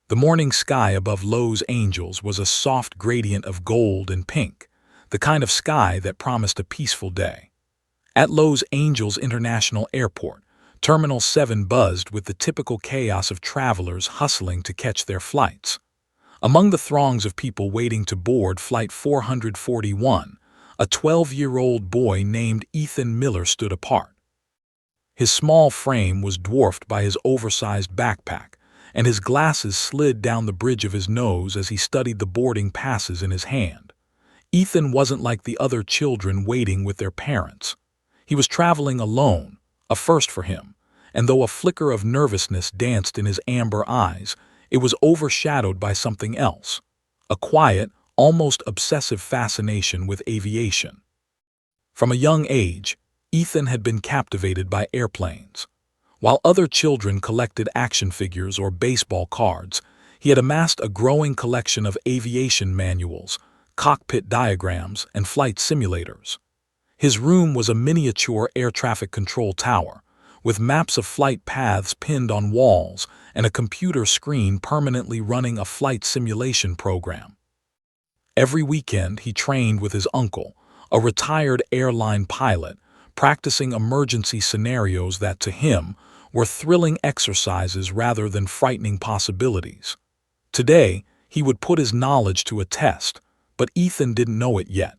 The morning sky above Los Angeles was a soft gradient of gold and pink, the kind of sky that promised a peaceful day. At Los Angeles International Airport, Terminal 7 buzzed with the typical chaos of travelers hustling to catch their flights. Among the throngs of people waiting to board Flight 441, a 12-year-old boy named Ethan Miller stood apart. His small frame was dwarfed by his oversized backpack, and his glasses slid down the bridge of his nose as he studied the boarding passes in his hand. Ethan wasn't like the other children waiting with their parents. He was traveling alone, a first for him, and though a flicker of nervousness danced in his amber eyes, it was overshadowed by something else, a quiet, almost obsessive fascination with aviation. From a young age, Ethan had been captivated by airplanes. While other children collected action figures or baseball cards, he had amassed a growing collection of aviation manuals, cockpit diagrams, and flight simulators. His room was a miniature air traffic control tower, with maps of flight paths pinned on walls and a computer screen permanently running a flight simulation program. Every weekend he trained with his uncle, a retired airline pilot, practicing emergency scenarios that, to him, were thrilling exercises rather than frightening possibilities. Today, he would put his knowledge to a test, but Ethan didn't know it yet.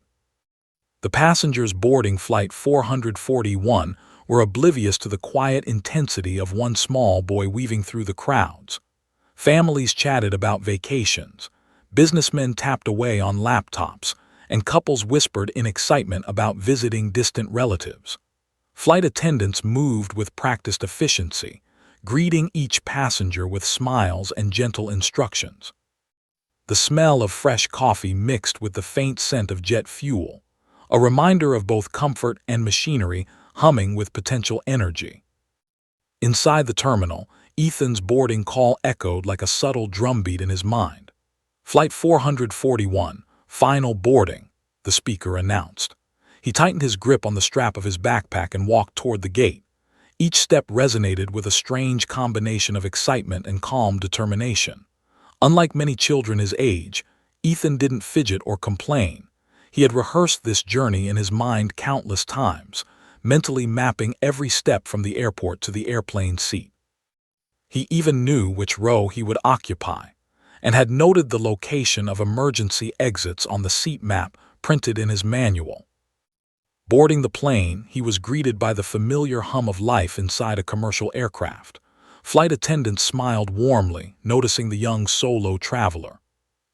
The passengers boarding Flight 441 were oblivious to the quiet intensity of one small boy weaving through the crowds. Families chatted about vacations, businessmen tapped away on laptops, and couples whispered in excitement about visiting distant relatives. Flight attendants moved with practiced efficiency, greeting each passenger with smiles and gentle instructions. The smell of fresh coffee mixed with the faint scent of jet fuel, a reminder of both comfort and machinery humming with potential energy. Inside the terminal, Ethan's boarding call echoed like a subtle drumbeat in his mind. Flight 441, final boarding, the speaker announced. He tightened his grip on the strap of his backpack and walked toward the gate. Each step resonated with a strange combination of excitement and calm determination. Unlike many children his age, Ethan didn't fidget or complain. He had rehearsed this journey in his mind countless times, mentally mapping every step from the airport to the airplane seat. He even knew which row he would occupy, and had noted the location of emergency exits on the seat map printed in his manual. Boarding the plane, he was greeted by the familiar hum of life inside a commercial aircraft. Flight attendants smiled warmly, noticing the young solo traveler.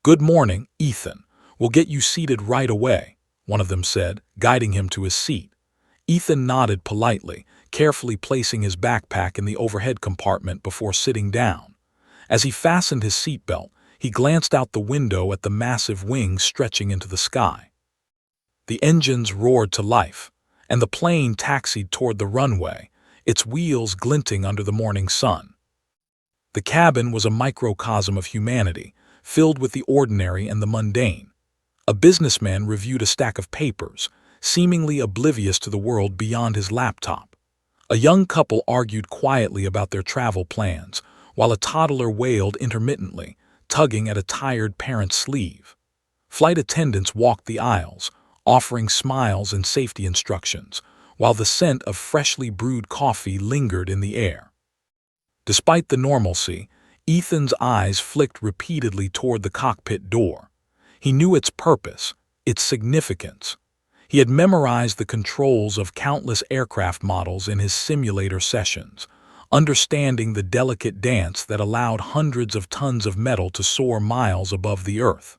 "Good morning, Ethan. We'll get you seated right away," one of them said, guiding him to his seat. Ethan nodded politely, carefully placing his backpack in the overhead compartment before sitting down. As he fastened his seatbelt, he glanced out the window at the massive wings stretching into the sky. The engines roared to life, and the plane taxied toward the runway, its wheels glinting under the morning sun. The cabin was a microcosm of humanity, filled with the ordinary and the mundane. A businessman reviewed a stack of papers, seemingly oblivious to the world beyond his laptop. A young couple argued quietly about their travel plans, while a toddler wailed intermittently, tugging at a tired parent's sleeve. Flight attendants walked the aisles, offering smiles and safety instructions, while the scent of freshly brewed coffee lingered in the air. Despite the normalcy, Ethan's eyes flicked repeatedly toward the cockpit door. He knew its purpose, its significance. He had memorized the controls of countless aircraft models in his simulator sessions, understanding the delicate dance that allowed hundreds of tons of metal to soar miles above the earth.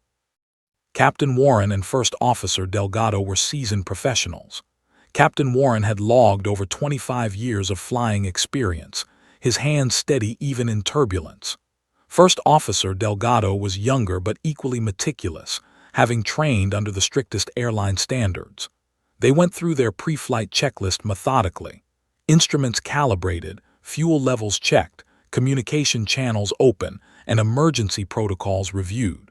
Captain Warren and First Officer Delgado were seasoned professionals. Captain Warren had logged over 25 years of flying experience, his hands steady even in turbulence. First Officer Delgado was younger but equally meticulous, having trained under the strictest airline standards. They went through their pre-flight checklist methodically, instruments calibrated, fuel levels checked, communication channels open, and emergency protocols reviewed.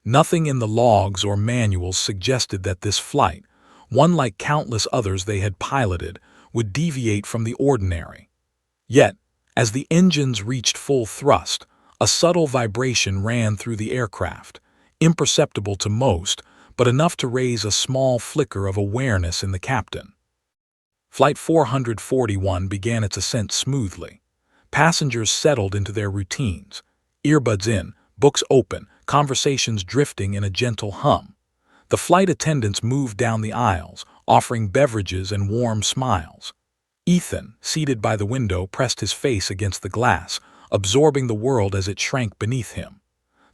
Nothing in the logs or manuals suggested that this flight, one like countless others they had piloted, would deviate from the ordinary. Yet, as the engines reached full thrust, A subtle vibration ran through the aircraft, imperceptible to most, but enough to raise a small flicker of awareness in the captain. Flight 441 began its ascent smoothly. Passengers settled into their routines, earbuds in, books open, conversations drifting in a gentle hum. The flight attendants moved down the aisles, offering beverages and warm smiles. Ethan, seated by the window, pressed his face against the glass, absorbing the world as it shrank beneath him.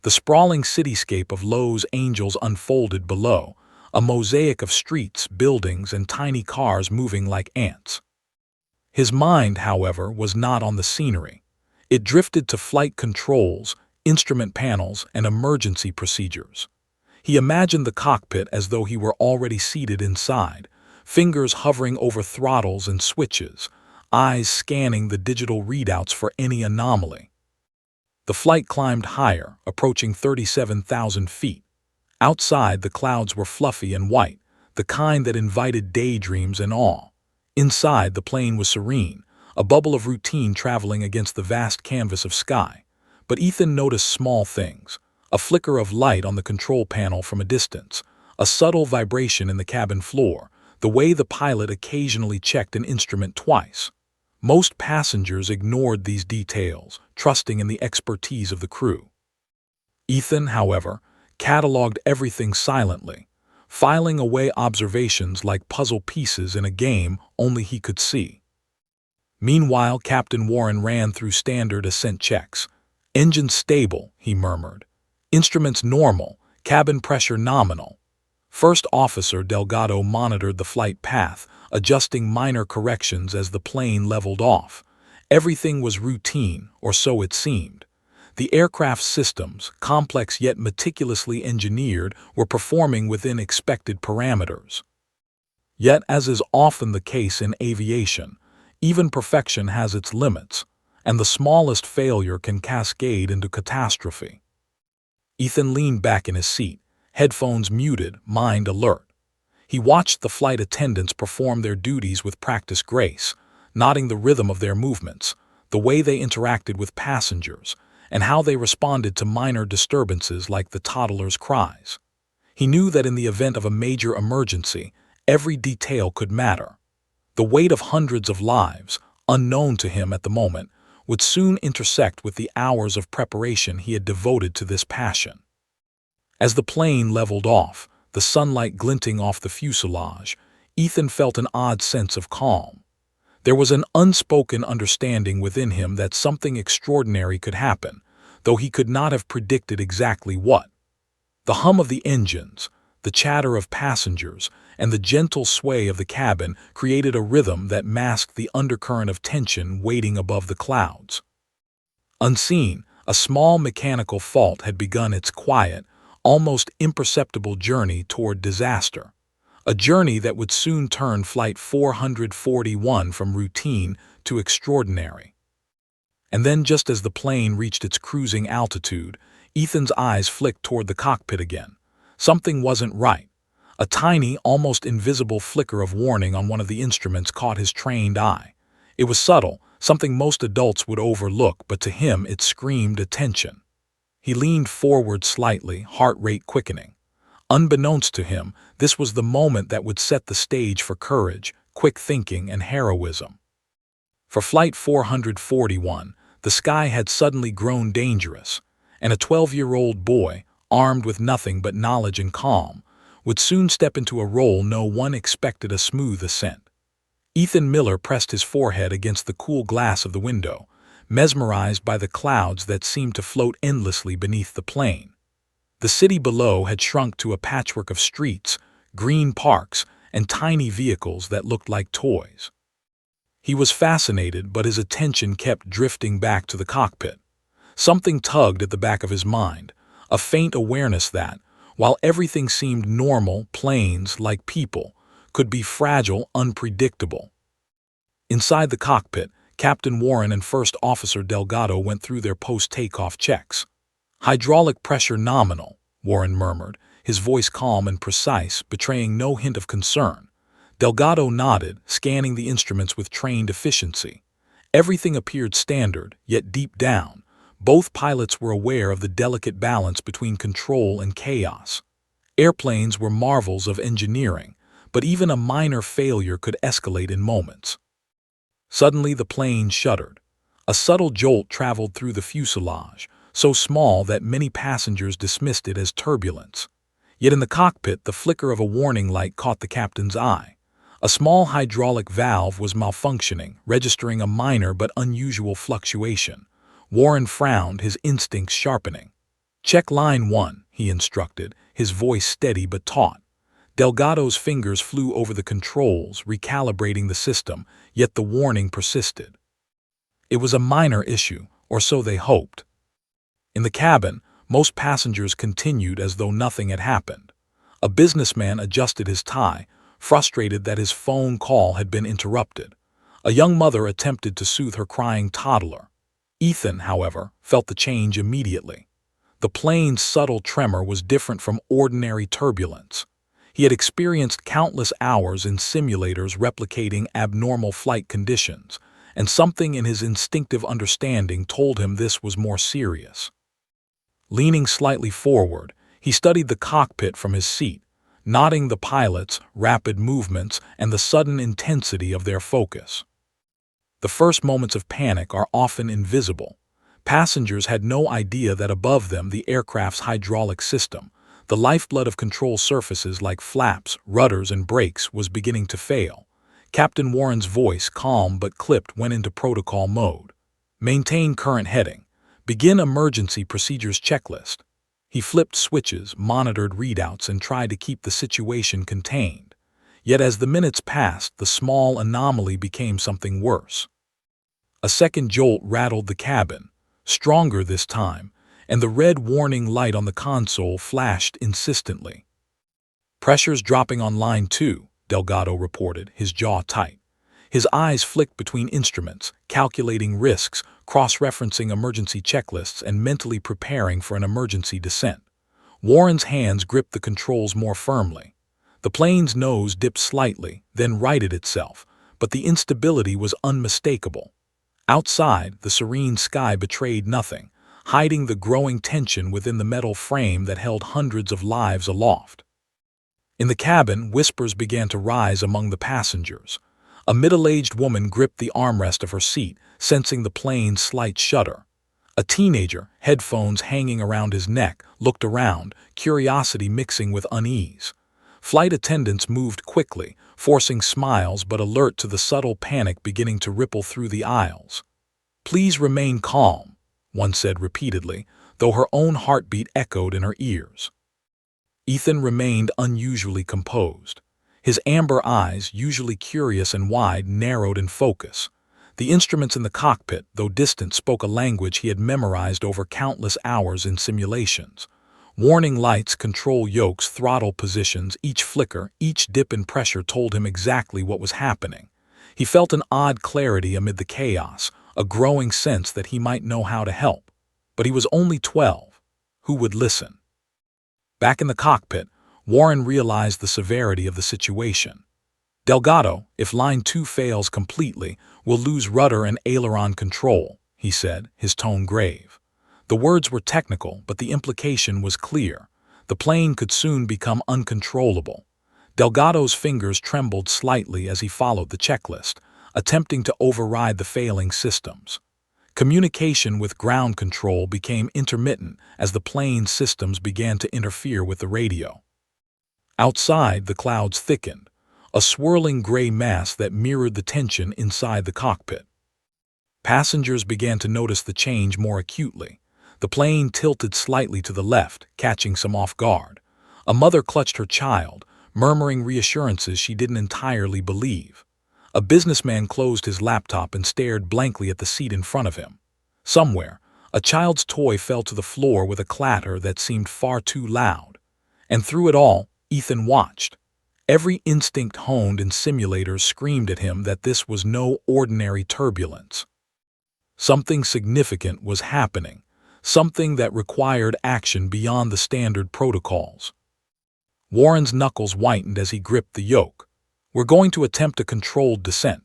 The sprawling cityscape of Los Angeles unfolded below, a mosaic of streets, buildings, and tiny cars moving like ants. His mind, however, was not on the scenery. It drifted to flight controls, instrument panels, and emergency procedures. He imagined the cockpit as though he were already seated inside, fingers hovering over throttles and switches, eyes scanning the digital readouts for any anomaly. The flight climbed higher, approaching 37,000 feet. Outside, the clouds were fluffy and white, the kind that invited daydreams and awe. Inside, the plane was serene, a bubble of routine traveling against the vast canvas of sky. But Ethan noticed small things: a flicker of light on the control panel from a distance, a subtle vibration in the cabin floor, the way the pilot occasionally checked an instrument twice. Most passengers ignored these details, trusting in the expertise of the crew. Ethan, however, cataloged everything silently, filing away observations like puzzle pieces in a game only he could see. Meanwhile, Captain Warren ran through standard ascent checks. "Engine stable," he murmured. "Instruments normal, cabin pressure nominal." First Officer Delgado monitored the flight path, adjusting minor corrections as the plane leveled off. Everything was routine, or so it seemed. The aircraft's systems, complex yet meticulously engineered, were performing within expected parameters. Yet, as is often the case in aviation, even perfection has its limits, and the smallest failure can cascade into catastrophe. Ethan leaned back in his seat, headphones muted, mind alert. He watched the flight attendants perform their duties with practiced grace, noting the rhythm of their movements, the way they interacted with passengers, and how they responded to minor disturbances like the toddler's cries. He knew that in the event of a major emergency, every detail could matter. The weight of hundreds of lives, unknown to him at the moment, would soon intersect with the hours of preparation he had devoted to this passion. As the plane leveled off, the sunlight glinting off the fuselage, Ethan felt an odd sense of calm. There was an unspoken understanding within him that something extraordinary could happen, though he could not have predicted exactly what. The hum of the engines, the chatter of passengers, and the gentle sway of the cabin created a rhythm that masked the undercurrent of tension waiting above the clouds. Unseen, a small mechanical fault had begun its quiet, almost imperceptible journey toward disaster. A journey that would soon turn Flight 441 from routine to extraordinary. And then, just as the plane reached its cruising altitude, Ethan's eyes flicked toward the cockpit again. Something wasn't right. A tiny, almost invisible flicker of warning on one of the instruments caught his trained eye. It was subtle, something most adults would overlook, but to him it screamed attention. He leaned forward slightly, heart rate quickening. Unbeknownst to him, this was the moment that would set the stage for courage, quick thinking, and heroism. For Flight 441, the sky had suddenly grown dangerous, and a 12-year-old boy, armed with nothing but knowledge and calm, would soon step into a role no one expected: a smooth ascent. Ethan Miller pressed his forehead against the cool glass of the window, mesmerized by the clouds that seemed to float endlessly beneath the plane. The city below had shrunk to a patchwork of streets, green parks, and tiny vehicles that looked like toys. He was fascinated, but his attention kept drifting back to the cockpit. Something tugged at the back of his mind, a faint awareness that, while everything seemed normal, planes, like people, could be fragile, unpredictable. Inside the cockpit, Captain Warren and First Officer Delgado went through their post-takeoff checks. "Hydraulic pressure nominal," Warren murmured, his voice calm and precise, betraying no hint of concern. Delgado nodded, scanning the instruments with trained efficiency. Everything appeared standard, yet deep down, Both pilots were aware of the delicate balance between control and chaos. Airplanes were marvels of engineering, but even a minor failure could escalate in moments. Suddenly the plane shuddered. A subtle jolt traveled through the fuselage, so small that many passengers dismissed it as turbulence. Yet in the cockpit, the flicker of a warning light caught the captain's eye. A small hydraulic valve was malfunctioning, registering a minor but unusual fluctuation. Warren frowned, his instincts sharpening. "Check line 1, he instructed, his voice steady but taut. Delgado's fingers flew over the controls, recalibrating the system, yet the warning persisted. It was a minor issue, or so they hoped. In the cabin, most passengers continued as though nothing had happened. A businessman adjusted his tie, frustrated that his phone call had been interrupted. A young mother attempted to soothe her crying toddler. Ethan, however, felt the change immediately. The plane's subtle tremor was different from ordinary turbulence. He had experienced countless hours in simulators replicating abnormal flight conditions, and something in his instinctive understanding told him this was more serious. Leaning slightly forward, he studied the cockpit from his seat, noting the pilots' rapid movements and the sudden intensity of their focus. The first moments of panic are often invisible. Passengers had no idea that above them the aircraft's hydraulic system, the lifeblood of control surfaces like flaps, rudders, and brakes, was beginning to fail. Captain Warren's voice, calm but clipped, went into protocol mode. "Maintain current heading. Begin emergency procedures checklist." He flipped switches, monitored readouts, and tried to keep the situation contained. Yet as the minutes passed, the small anomaly became something worse. A second jolt rattled the cabin, stronger this time, and the red warning light on the console flashed insistently. "Pressure's dropping on line 2, Delgado reported, his jaw tight. His eyes flicked between instruments, calculating risks, cross-referencing emergency checklists, and mentally preparing for an emergency descent. Warren's hands gripped the controls more firmly. The plane's nose dipped slightly, then righted itself, but the instability was unmistakable. Outside, the serene sky betrayed nothing, hiding the growing tension within the metal frame that held hundreds of lives aloft. In the cabin, whispers began to rise among the passengers. A middle-aged woman gripped the armrest of her seat, sensing the plane's slight shudder. A teenager, headphones hanging around his neck, looked around, curiosity mixing with unease. Flight attendants moved quickly, forcing smiles but alert to the subtle panic beginning to ripple through the aisles. "Please remain calm," one said repeatedly, though her own heartbeat echoed in her ears. Ethan remained unusually composed. His amber eyes, usually curious and wide, narrowed in focus. The instruments in the cockpit, though distant, spoke a language he had memorized over countless hours in simulations. Warning lights, control yokes, throttle positions, each flicker, each dip in pressure told him exactly what was happening. He felt an odd clarity amid the chaos, a growing sense that he might know how to help. But he was only 12. Who would listen? Back in the cockpit, Warren realized the severity of the situation. "Delgado, if line 2 fails completely, we'll lose rudder and aileron control," he said, his tone grave. The words were technical, but the implication was clear. The plane could soon become uncontrollable. Delgado's fingers trembled slightly as he followed the checklist, attempting to override the failing systems. Communication with ground control became intermittent as the plane's systems began to interfere with the radio. Outside, the clouds thickened, a swirling gray mass that mirrored the tension inside the cockpit. Passengers began to notice the change more acutely. The plane tilted slightly to the left, catching some off guard. A mother clutched her child, murmuring reassurances she didn't entirely believe. A businessman closed his laptop and stared blankly at the seat in front of him. Somewhere, a child's toy fell to the floor with a clatter that seemed far too loud. And through it all, Ethan watched. Every instinct honed in simulators screamed at him that this was no ordinary turbulence. Something significant was happening, something that required action beyond the standard protocols. Warren's knuckles whitened as he gripped the yoke. "We're going to attempt a controlled descent.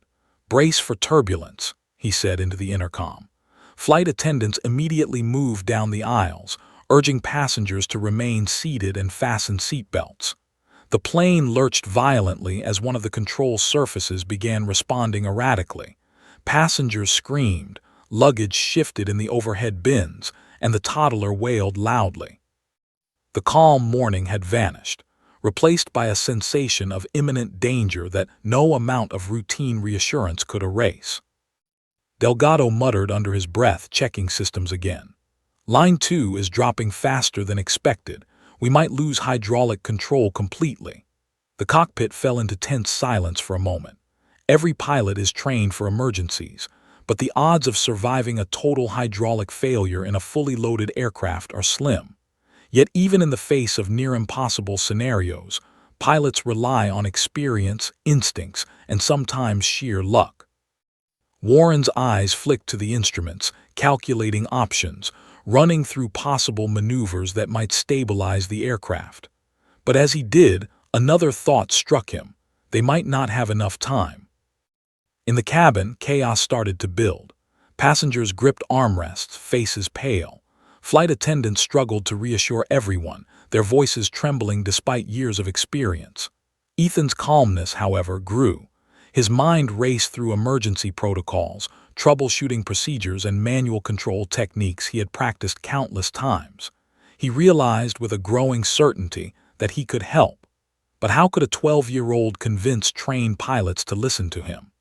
Brace for turbulence," he said into the intercom. Flight attendants immediately moved down the aisles, urging passengers to remain seated and fasten seatbelts. The plane lurched violently as one of the control surfaces began responding erratically. Passengers screamed, luggage shifted in the overhead bins, and the toddler wailed loudly. The calm morning had vanished, replaced by a sensation of imminent danger that no amount of routine reassurance could erase. Delgado muttered under his breath, checking systems again. Line 2 is dropping faster than expected. We might lose hydraulic control completely. The cockpit fell into tense silence for a moment. Every pilot is trained for emergencies, but the odds of surviving a total hydraulic failure in a fully loaded aircraft are slim. Yet even in the face of near-impossible scenarios, pilots rely on experience, instincts, and sometimes sheer luck. Warren's eyes flicked to the instruments, calculating options, running through possible maneuvers that might stabilize the aircraft. But as he did, another thought struck him. They might not have enough time. In the cabin, chaos started to build. Passengers gripped armrests, faces pale. Flight attendants struggled to reassure everyone, their voices trembling despite years of experience. Ethan's calmness, however, grew. His mind raced through emergency protocols, troubleshooting procedures, and manual control techniques he had practiced countless times. He realized with a growing certainty that he could help. But how could a 12-year-old convince trained pilots to listen to him?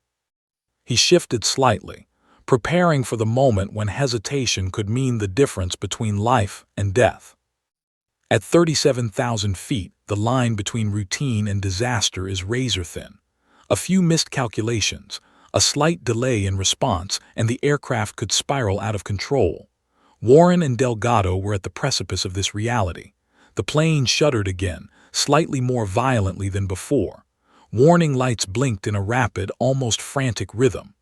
He shifted slightly, preparing for the moment when hesitation could mean the difference between life and death. At 37,000 feet, the line between routine and disaster is razor-thin. A few missed calculations, a slight delay in response, and the aircraft could spiral out of control. Warren and Delgado were at the precipice of this reality. The plane shuddered again, slightly more violently than before. Warning lights blinked in a rapid, almost frantic rhythm.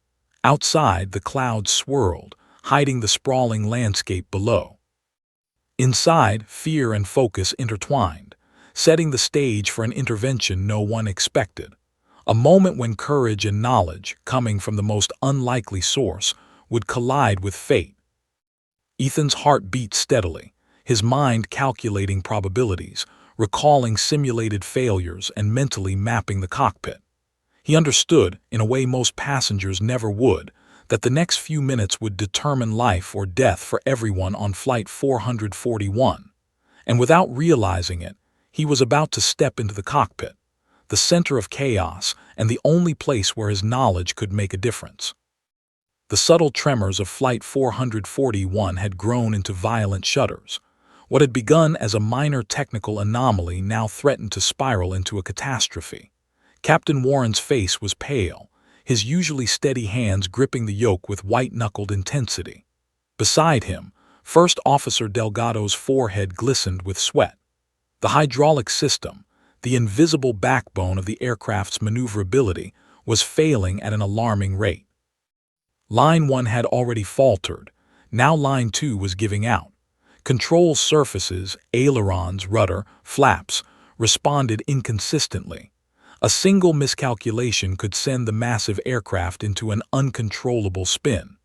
Outside, the clouds swirled, hiding the sprawling landscape below. Inside, fear and focus intertwined, setting the stage for an intervention no one expected. A moment when courage and knowledge, coming from the most unlikely source, would collide with fate. Ethan's heart beat steadily, his mind calculating probabilities, recalling simulated failures and mentally mapping the cockpit. He understood, in a way most passengers never would, that the next few minutes would determine life or death for everyone on Flight 441. And without realizing it, he was about to step into the cockpit, the center of chaos and the only place where his knowledge could make a difference. The subtle tremors of Flight 441 had grown into violent shudders. What had begun as a minor technical anomaly now threatened to spiral into a catastrophe. Captain Warren's face was pale, his usually steady hands gripping the yoke with white-knuckled intensity. Beside him, First Officer Delgado's forehead glistened with sweat. The hydraulic system, the invisible backbone of the aircraft's maneuverability, was failing at an alarming rate. Line 1 had already faltered. Now Line 2 was giving out. Control surfaces, ailerons, rudder, flaps, responded inconsistently. A single miscalculation could send the massive aircraft into an uncontrollable spin.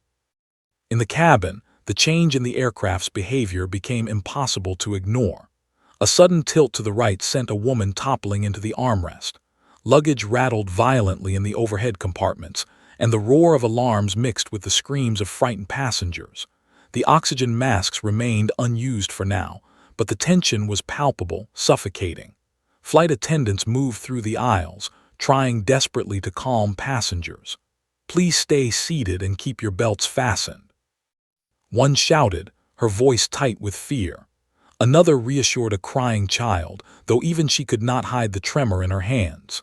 In the cabin, the change in the aircraft's behavior became impossible to ignore. A sudden tilt to the right sent a woman toppling into the armrest. Luggage rattled violently in the overhead compartments, and the roar of alarms mixed with the screams of frightened passengers. The oxygen masks remained unused for now, but the tension was palpable, suffocating. Flight attendants moved through the aisles, trying desperately to calm passengers. "Please stay seated and keep your belts fastened." One shouted, her voice tight with fear. Another reassured a crying child, though even she could not hide the tremor in her hands.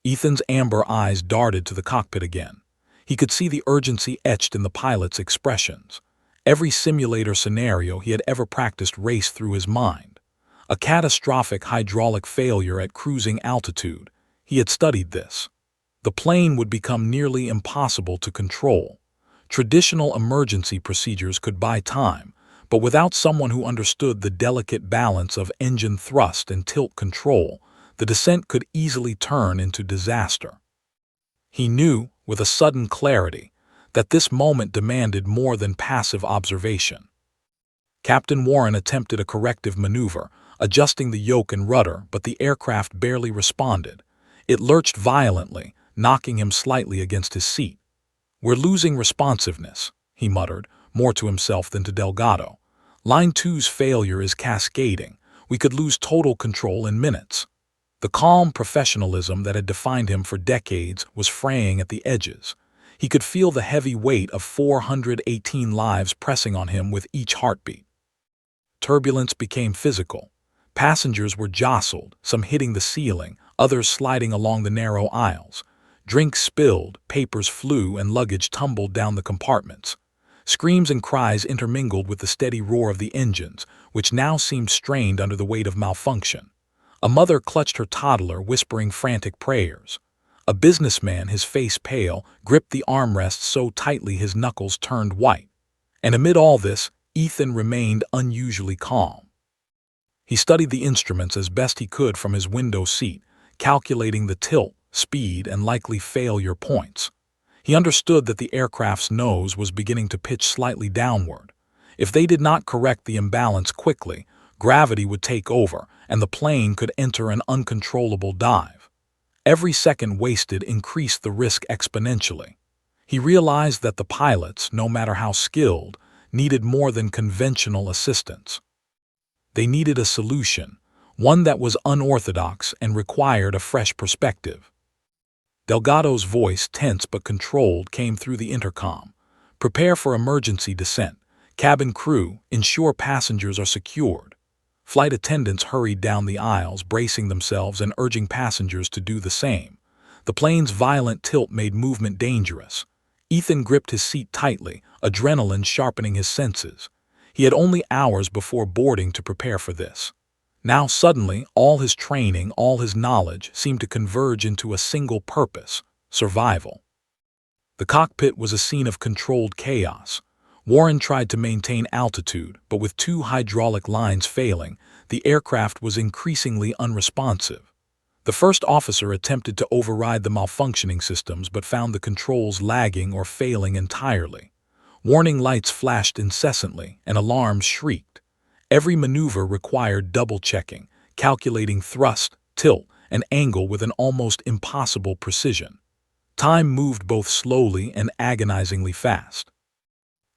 Ethan's amber eyes darted to the cockpit again. He could see the urgency etched in the pilot's expressions. Every simulator scenario he had ever practiced raced through his mind. A catastrophic hydraulic failure at cruising altitude. He had studied this. The plane would become nearly impossible to control. Traditional emergency procedures could buy time, but without someone who understood the delicate balance of engine thrust and tilt control, the descent could easily turn into disaster. He knew, with a sudden clarity, that this moment demanded more than passive observation. Captain Warren attempted a corrective maneuver, adjusting the yoke and rudder, but the aircraft barely responded. It lurched violently, knocking him slightly against his seat. "We're losing responsiveness," he muttered, more to himself than to Delgado. "Line 2's failure is cascading. We could lose total control in minutes." The calm professionalism that had defined him for decades was fraying at the edges. He could feel the heavy weight of 418 lives pressing on him with each heartbeat. Turbulence became physical. Passengers were jostled, some hitting the ceiling, others sliding along the narrow aisles. Drinks spilled, papers flew, and luggage tumbled down the compartments. Screams and cries intermingled with the steady roar of the engines, which now seemed strained under the weight of malfunction. A mother clutched her toddler, whispering frantic prayers. A businessman, his face pale, gripped the armrests so tightly his knuckles turned white. And amid all this, Ethan remained unusually calm. He studied the instruments as best he could from his window seat, calculating the tilt, speed, and likely failure points. He understood that the aircraft's nose was beginning to pitch slightly downward. If they did not correct the imbalance quickly, gravity would take over, and the plane could enter an uncontrollable dive. Every second wasted increased the risk exponentially. He realized that the pilots, no matter how skilled, needed more than conventional assistance. They needed a solution, one that was unorthodox and required a fresh perspective. Delgado's voice, tense but controlled, came through the intercom. "Prepare for emergency descent. Cabin crew, ensure passengers are secured." Flight attendants hurried down the aisles, bracing themselves and urging passengers to do the same. The plane's violent tilt made movement dangerous. Ethan gripped his seat tightly, adrenaline sharpening his senses. He had only hours before boarding to prepare for this. Now suddenly, all his training, all his knowledge, seemed to converge into a single purpose: survival. The cockpit was a scene of controlled chaos. Warren tried to maintain altitude, but with 2 hydraulic lines failing, the aircraft was increasingly unresponsive. The first officer attempted to override the malfunctioning systems but found the controls lagging or failing entirely. Warning lights flashed incessantly, and alarms shrieked. Every maneuver required double-checking, calculating thrust, tilt, and angle with an almost impossible precision. Time moved both slowly and agonizingly fast.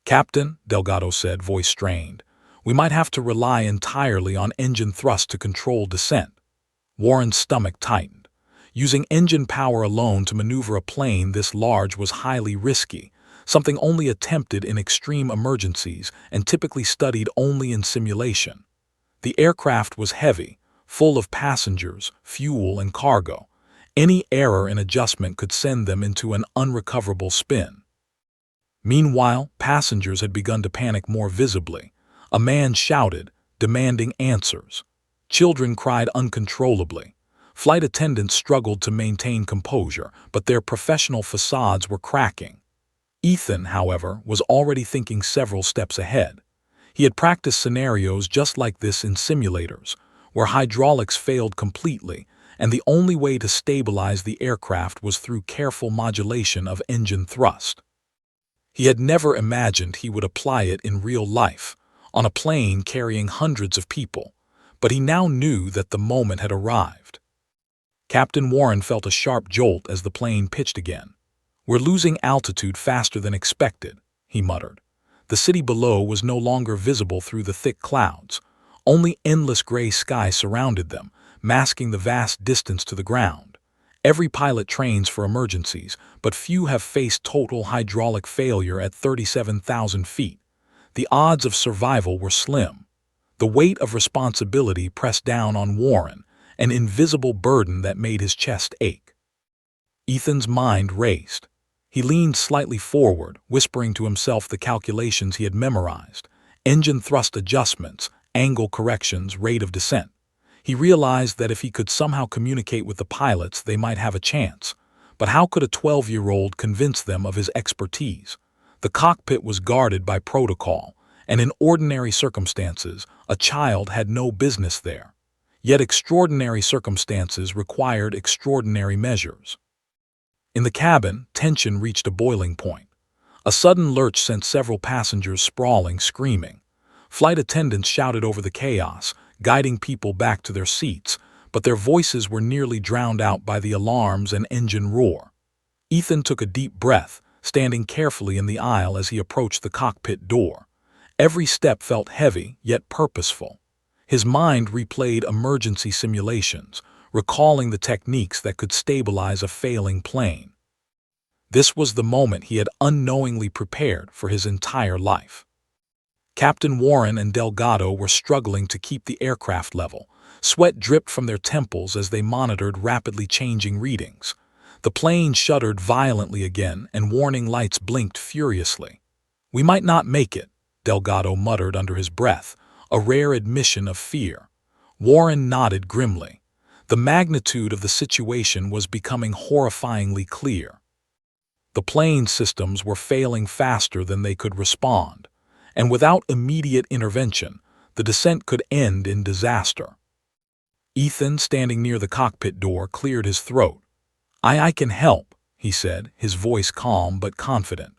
"Captain," Delgado said, voice strained, "we might have to rely entirely on engine thrust to control descent." Warren's stomach tightened. Using engine power alone to maneuver a plane this large was highly risky, something only attempted in extreme emergencies and typically studied only in simulation. The aircraft was heavy, full of passengers, fuel, and cargo. Any error in adjustment could send them into an unrecoverable spin. Meanwhile, passengers had begun to panic more visibly. A man shouted, demanding answers. Children cried uncontrollably. Flight attendants struggled to maintain composure, but their professional facades were cracking. Ethan, however, was already thinking several steps ahead. He had practiced scenarios just like this in simulators, where hydraulics failed completely, and the only way to stabilize the aircraft was through careful modulation of engine thrust. He had never imagined he would apply it in real life, on a plane carrying hundreds of people, but he now knew that the moment had arrived. Captain Warren felt a sharp jolt as the plane pitched again. "We're losing altitude faster than expected," he muttered. The city below was no longer visible through the thick clouds. Only endless gray sky surrounded them, masking the vast distance to the ground. Every pilot trains for emergencies, but few have faced total hydraulic failure at 37,000 feet. The odds of survival were slim. The weight of responsibility pressed down on Warren, an invisible burden that made his chest ache. Ethan's mind raced. He leaned slightly forward, whispering to himself the calculations he had memorized: engine thrust adjustments, angle corrections, rate of descent. He realized that if he could somehow communicate with the pilots, they might have a chance. But how could a 12-year-old convince them of his expertise? The cockpit was guarded by protocol, and in ordinary circumstances, a child had no business there. Yet extraordinary circumstances required extraordinary measures. In the cabin, tension reached a boiling point. A sudden lurch sent several passengers sprawling, screaming. Flight attendants shouted over the chaos, guiding people back to their seats, but their voices were nearly drowned out by the alarms and engine roar. Ethan took a deep breath, standing carefully in the aisle as he approached the cockpit door. Every step felt heavy, yet purposeful. His mind replayed emergency simulations, recalling the techniques that could stabilize a failing plane. This was the moment he had unknowingly prepared for his entire life. Captain Warren and Delgado were struggling to keep the aircraft level. Sweat dripped from their temples as they monitored rapidly changing readings. The plane shuddered violently again, and warning lights blinked furiously. "We might not make it," Delgado muttered under his breath, a rare admission of fear. Warren nodded grimly. The magnitude of the situation was becoming horrifyingly clear. The plane systems were failing faster than they could respond, and without immediate intervention, the descent could end in disaster. Ethan, standing near the cockpit door, cleared his throat. I can help," he said, his voice calm but confident.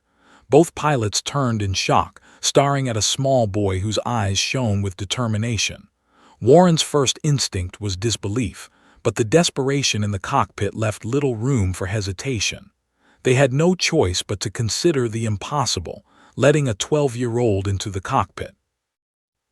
Both pilots turned in shock, staring at a small boy whose eyes shone with determination. Warren's first instinct was disbelief, but the desperation in the cockpit left little room for hesitation. They had no choice but to consider the impossible, letting a 12-year-old into the cockpit.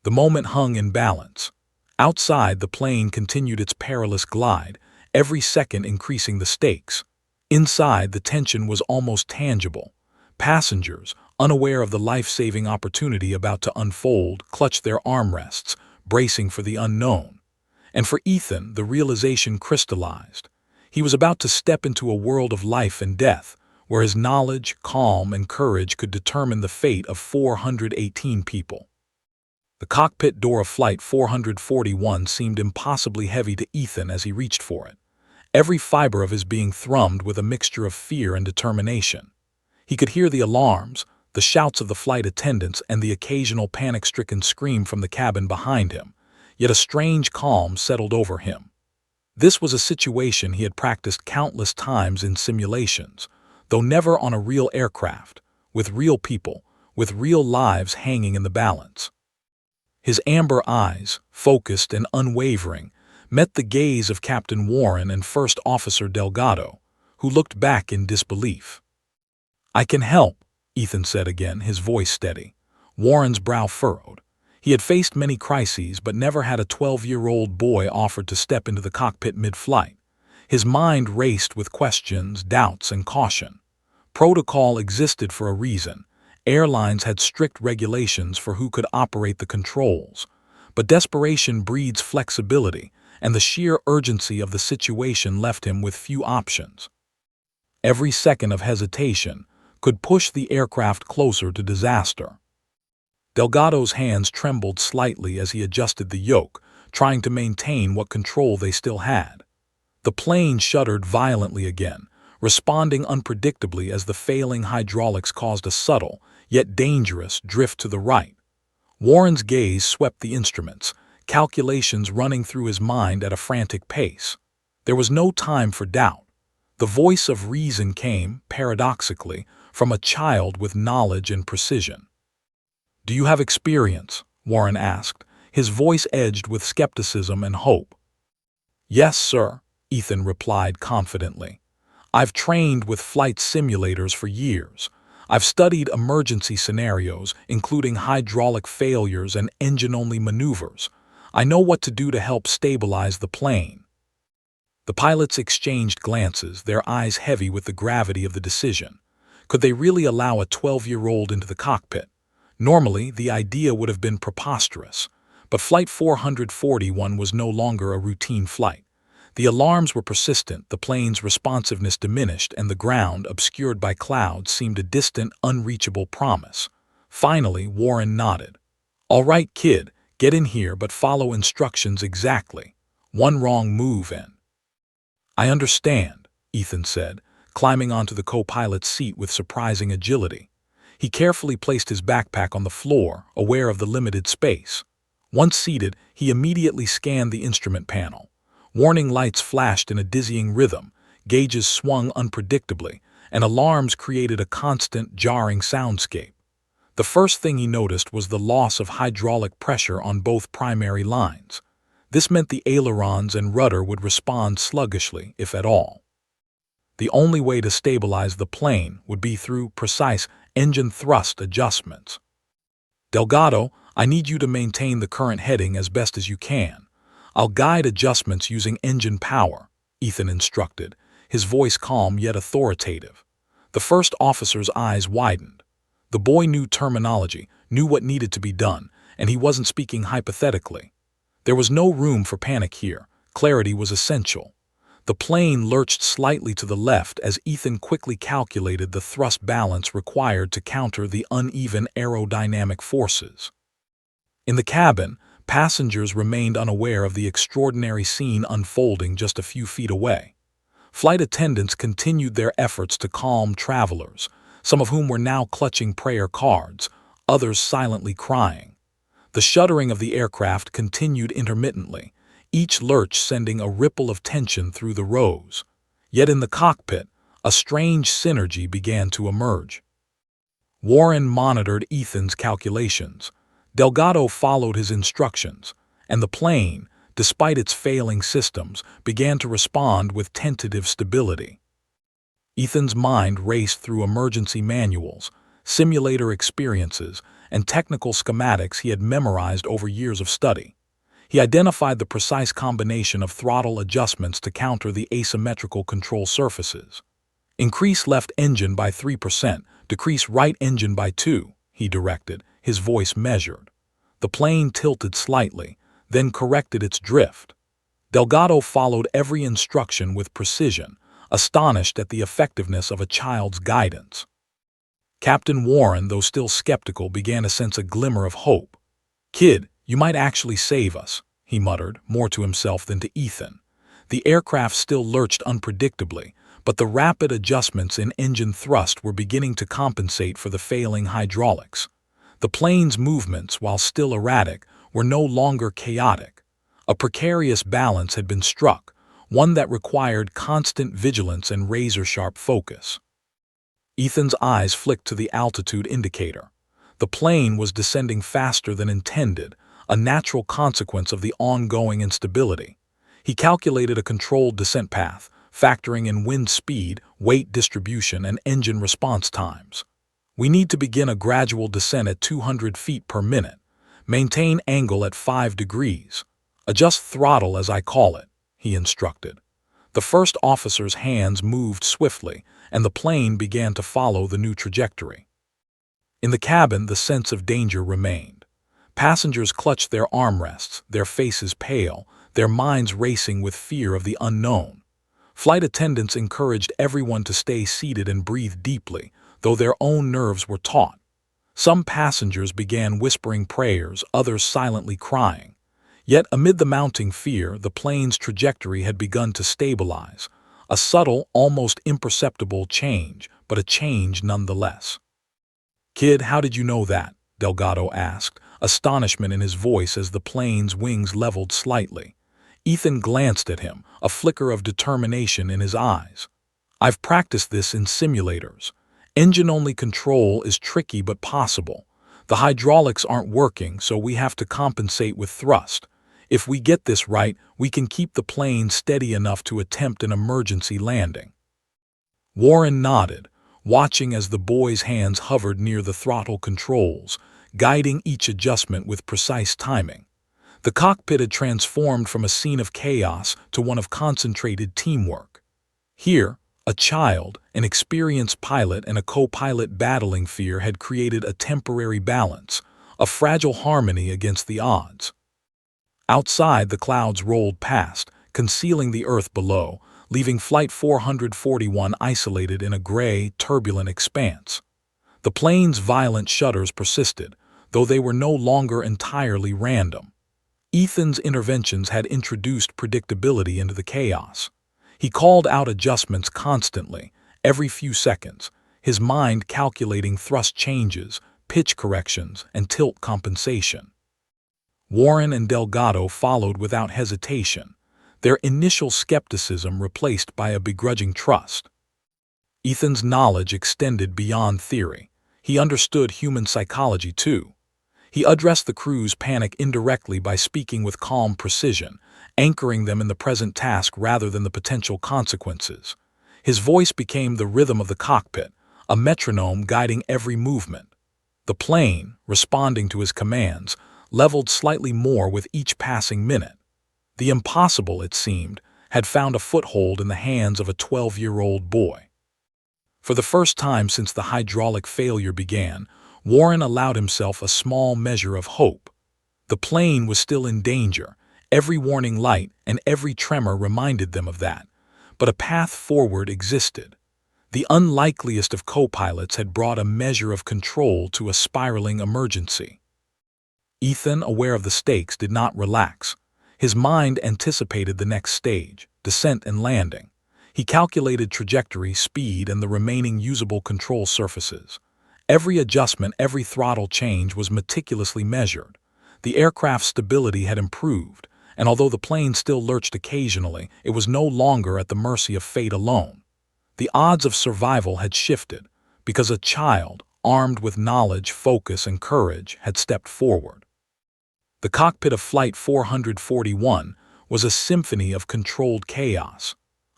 The moment hung in balance. Outside, the plane continued its perilous glide, every second increasing the stakes. Inside, the tension was almost tangible. Passengers, unaware of the life-saving opportunity about to unfold, clutched their armrests, bracing for the unknown. And for Ethan, the realization crystallized. He was about to step into a world of life and death, where his knowledge, calm, and courage could determine the fate of 418 people. The cockpit door of Flight 441 seemed impossibly heavy to Ethan as he reached for it. Every fiber of his being thrummed with a mixture of fear and determination. He could hear the alarms, the shouts of the flight attendants, and the occasional panic-stricken scream from the cabin behind him, yet a strange calm settled over him. This was a situation he had practiced countless times in simulations, though never on a real aircraft, with real people, with real lives hanging in the balance. His amber eyes, focused and unwavering, met the gaze of Captain Warren and First Officer Delgado, who looked back in disbelief. "I can help," Ethan said again, his voice steady. Warren's brow furrowed. He had faced many crises, but never had a 12-year-old boy offered to step into the cockpit mid-flight. His mind raced with questions, doubts, and caution. Protocol existed for a reason. Airlines had strict regulations for who could operate the controls. But desperation breeds flexibility, and the sheer urgency of the situation left him with few options. Every second of hesitation could push the aircraft closer to disaster. Delgado's hands trembled slightly as he adjusted the yoke, trying to maintain what control they still had. The plane shuddered violently again, responding unpredictably as the failing hydraulics caused a subtle, yet dangerous, drift to the right. Warren's gaze swept the instruments, calculations running through his mind at a frantic pace. There was no time for doubt. The voice of reason came, paradoxically, from a child with knowledge and precision. "Do you have experience?" Warren asked, his voice edged with skepticism and hope. "Yes, sir," Ethan replied confidently. "I've trained with flight simulators for years. I've studied emergency scenarios, including hydraulic failures and engine-only maneuvers. I know what to do to help stabilize the plane." The pilots exchanged glances, their eyes heavy with the gravity of the decision. Could they really allow a 12-year-old into the cockpit? Normally, the idea would have been preposterous, but Flight 441 was no longer a routine flight. The alarms were persistent, the plane's responsiveness diminished, and the ground, obscured by clouds, seemed a distant, unreachable promise. Finally, Warren nodded. "All right, kid, get in here, but follow instructions exactly. One wrong move and—" "I understand," Ethan said, climbing onto the co-pilot's seat with surprising agility. He carefully placed his backpack on the floor, aware of the limited space. Once seated, he immediately scanned the instrument panel. Warning lights flashed in a dizzying rhythm, gauges swung unpredictably, and alarms created a constant, jarring soundscape. The first thing he noticed was the loss of hydraulic pressure on both primary lines. This meant the ailerons and rudder would respond sluggishly, if at all. The only way to stabilize the plane would be through precise engine thrust adjustments. "Delgado, I need you to maintain the current heading as best as you can. I'll guide adjustments using engine power," Ethan instructed, his voice calm yet authoritative. The first officer's eyes widened. The boy knew terminology, knew what needed to be done, and he wasn't speaking hypothetically. There was no room for panic here. Clarity was essential. The plane lurched slightly to the left as Ethan quickly calculated the thrust balance required to counter the uneven aerodynamic forces. In the cabin, passengers remained unaware of the extraordinary scene unfolding just a few feet away. Flight attendants continued their efforts to calm travelers, some of whom were now clutching prayer cards, others silently crying. The shuddering of the aircraft continued intermittently, each lurch sending a ripple of tension through the rows. Yet in the cockpit, a strange synergy began to emerge. Warren monitored Ethan's calculations. Delgado followed his instructions, and the plane, despite its failing systems, began to respond with tentative stability. Ethan's mind raced through emergency manuals, simulator experiences, and technical schematics he had memorized over years of study. He identified the precise combination of throttle adjustments to counter the asymmetrical control surfaces. "Increase left engine by 3%, decrease right engine by 2%, he directed, his voice measured. The plane tilted slightly, then corrected its drift. Delgado followed every instruction with precision, astonished at the effectiveness of a child's guidance. Captain Warren, though still skeptical, began to sense a glimmer of hope. "Kid, you might actually save us," he muttered, more to himself than to Ethan. The aircraft still lurched unpredictably, but the rapid adjustments in engine thrust were beginning to compensate for the failing hydraulics. The plane's movements, while still erratic, were no longer chaotic. A precarious balance had been struck, one that required constant vigilance and razor-sharp focus. Ethan's eyes flicked to the altitude indicator. The plane was descending faster than intended, a natural consequence of the ongoing instability. He calculated a controlled descent path, factoring in wind speed, weight distribution, and engine response times. "We need to begin a gradual descent at 200 feet per minute. Maintain angle at 5 degrees. Adjust throttle as I call it," he instructed. The first officer's hands moved swiftly, and the plane began to follow the new trajectory. In the cabin, the sense of danger remained. Passengers clutched their armrests, their faces pale, their minds racing with fear of the unknown. Flight attendants encouraged everyone to stay seated and breathe deeply, though their own nerves were taut. Some passengers began whispering prayers, others silently crying. Yet amid the mounting fear, the plane's trajectory had begun to stabilize. A subtle, almost imperceptible change, but a change nonetheless. "Kid, how did you know that?" Delgado asked, astonishment in his voice as the plane's wings leveled slightly. Ethan glanced at him, a flicker of determination in his eyes. "I've practiced this in simulators. Engine-only control is tricky but possible. The hydraulics aren't working, so we have to compensate with thrust. If we get this right, we can keep the plane steady enough to attempt an emergency landing." Warren nodded, watching as the boy's hands hovered near the throttle controls, guiding each adjustment with precise timing. The cockpit had transformed from a scene of chaos to one of concentrated teamwork. Here, a child, an experienced pilot, and a co-pilot battling fear had created a temporary balance, a fragile harmony against the odds. Outside, the clouds rolled past, concealing the earth below, leaving Flight 441 isolated in a gray, turbulent expanse. The plane's violent shudders persisted, though they were no longer entirely random. Ethan's interventions had introduced predictability into the chaos. He called out adjustments constantly, every few seconds, his mind calculating thrust changes, pitch corrections, and tilt compensation. Warren and Delgado followed without hesitation, their initial skepticism replaced by a begrudging trust. Ethan's knowledge extended beyond theory. He understood human psychology too. He addressed the crew's panic indirectly by speaking with calm precision, anchoring them in the present task rather than the potential consequences. His voice became the rhythm of the cockpit, a metronome guiding every movement. The plane, responding to his commands, leveled slightly more with each passing minute. The impossible, it seemed, had found a foothold in the hands of a 12-year-old boy. For the first time since the hydraulic failure began, Warren allowed himself a small measure of hope. The plane was still in danger. Every warning light and every tremor reminded them of that. But a path forward existed. The unlikeliest of co-pilots had brought a measure of control to a spiraling emergency. Ethan, aware of the stakes, did not relax. His mind anticipated the next stage, descent and landing. He calculated trajectory, speed, and the remaining usable control surfaces. Every adjustment, every throttle change was meticulously measured. The aircraft's stability had improved, and although the plane still lurched occasionally, it was no longer at the mercy of fate alone. The odds of survival had shifted, because a child, armed with knowledge, focus, and courage, had stepped forward. The cockpit of Flight 441 was a symphony of controlled chaos.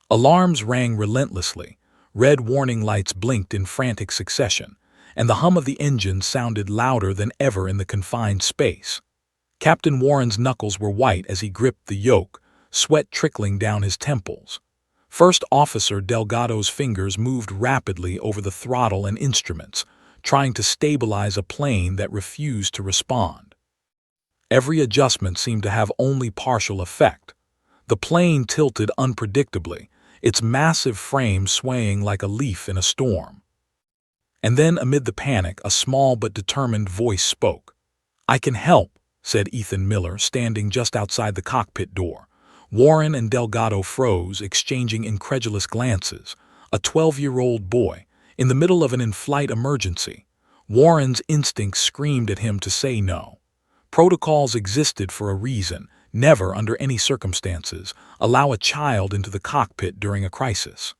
Alarms rang relentlessly, red warning lights blinked in frantic succession, and the hum of the engine sounded louder than ever in the confined space. Captain Warren's knuckles were white as he gripped the yoke, sweat trickling down his temples. First Officer Delgado's fingers moved rapidly over the throttle and instruments, trying to stabilize a plane that refused to respond. Every adjustment seemed to have only partial effect. The plane tilted unpredictably, its massive frame swaying like a leaf in a storm. And then, amid the panic, a small but determined voice spoke. "I can help," said Ethan Miller, standing just outside the cockpit door. Warren and Delgado froze, exchanging incredulous glances. A 12-year-old boy, in the middle of an in-flight emergency. Warren's instincts screamed at him to say no. Protocols existed for a reason. Never, under any circumstances, allow a child into the cockpit during a crisis.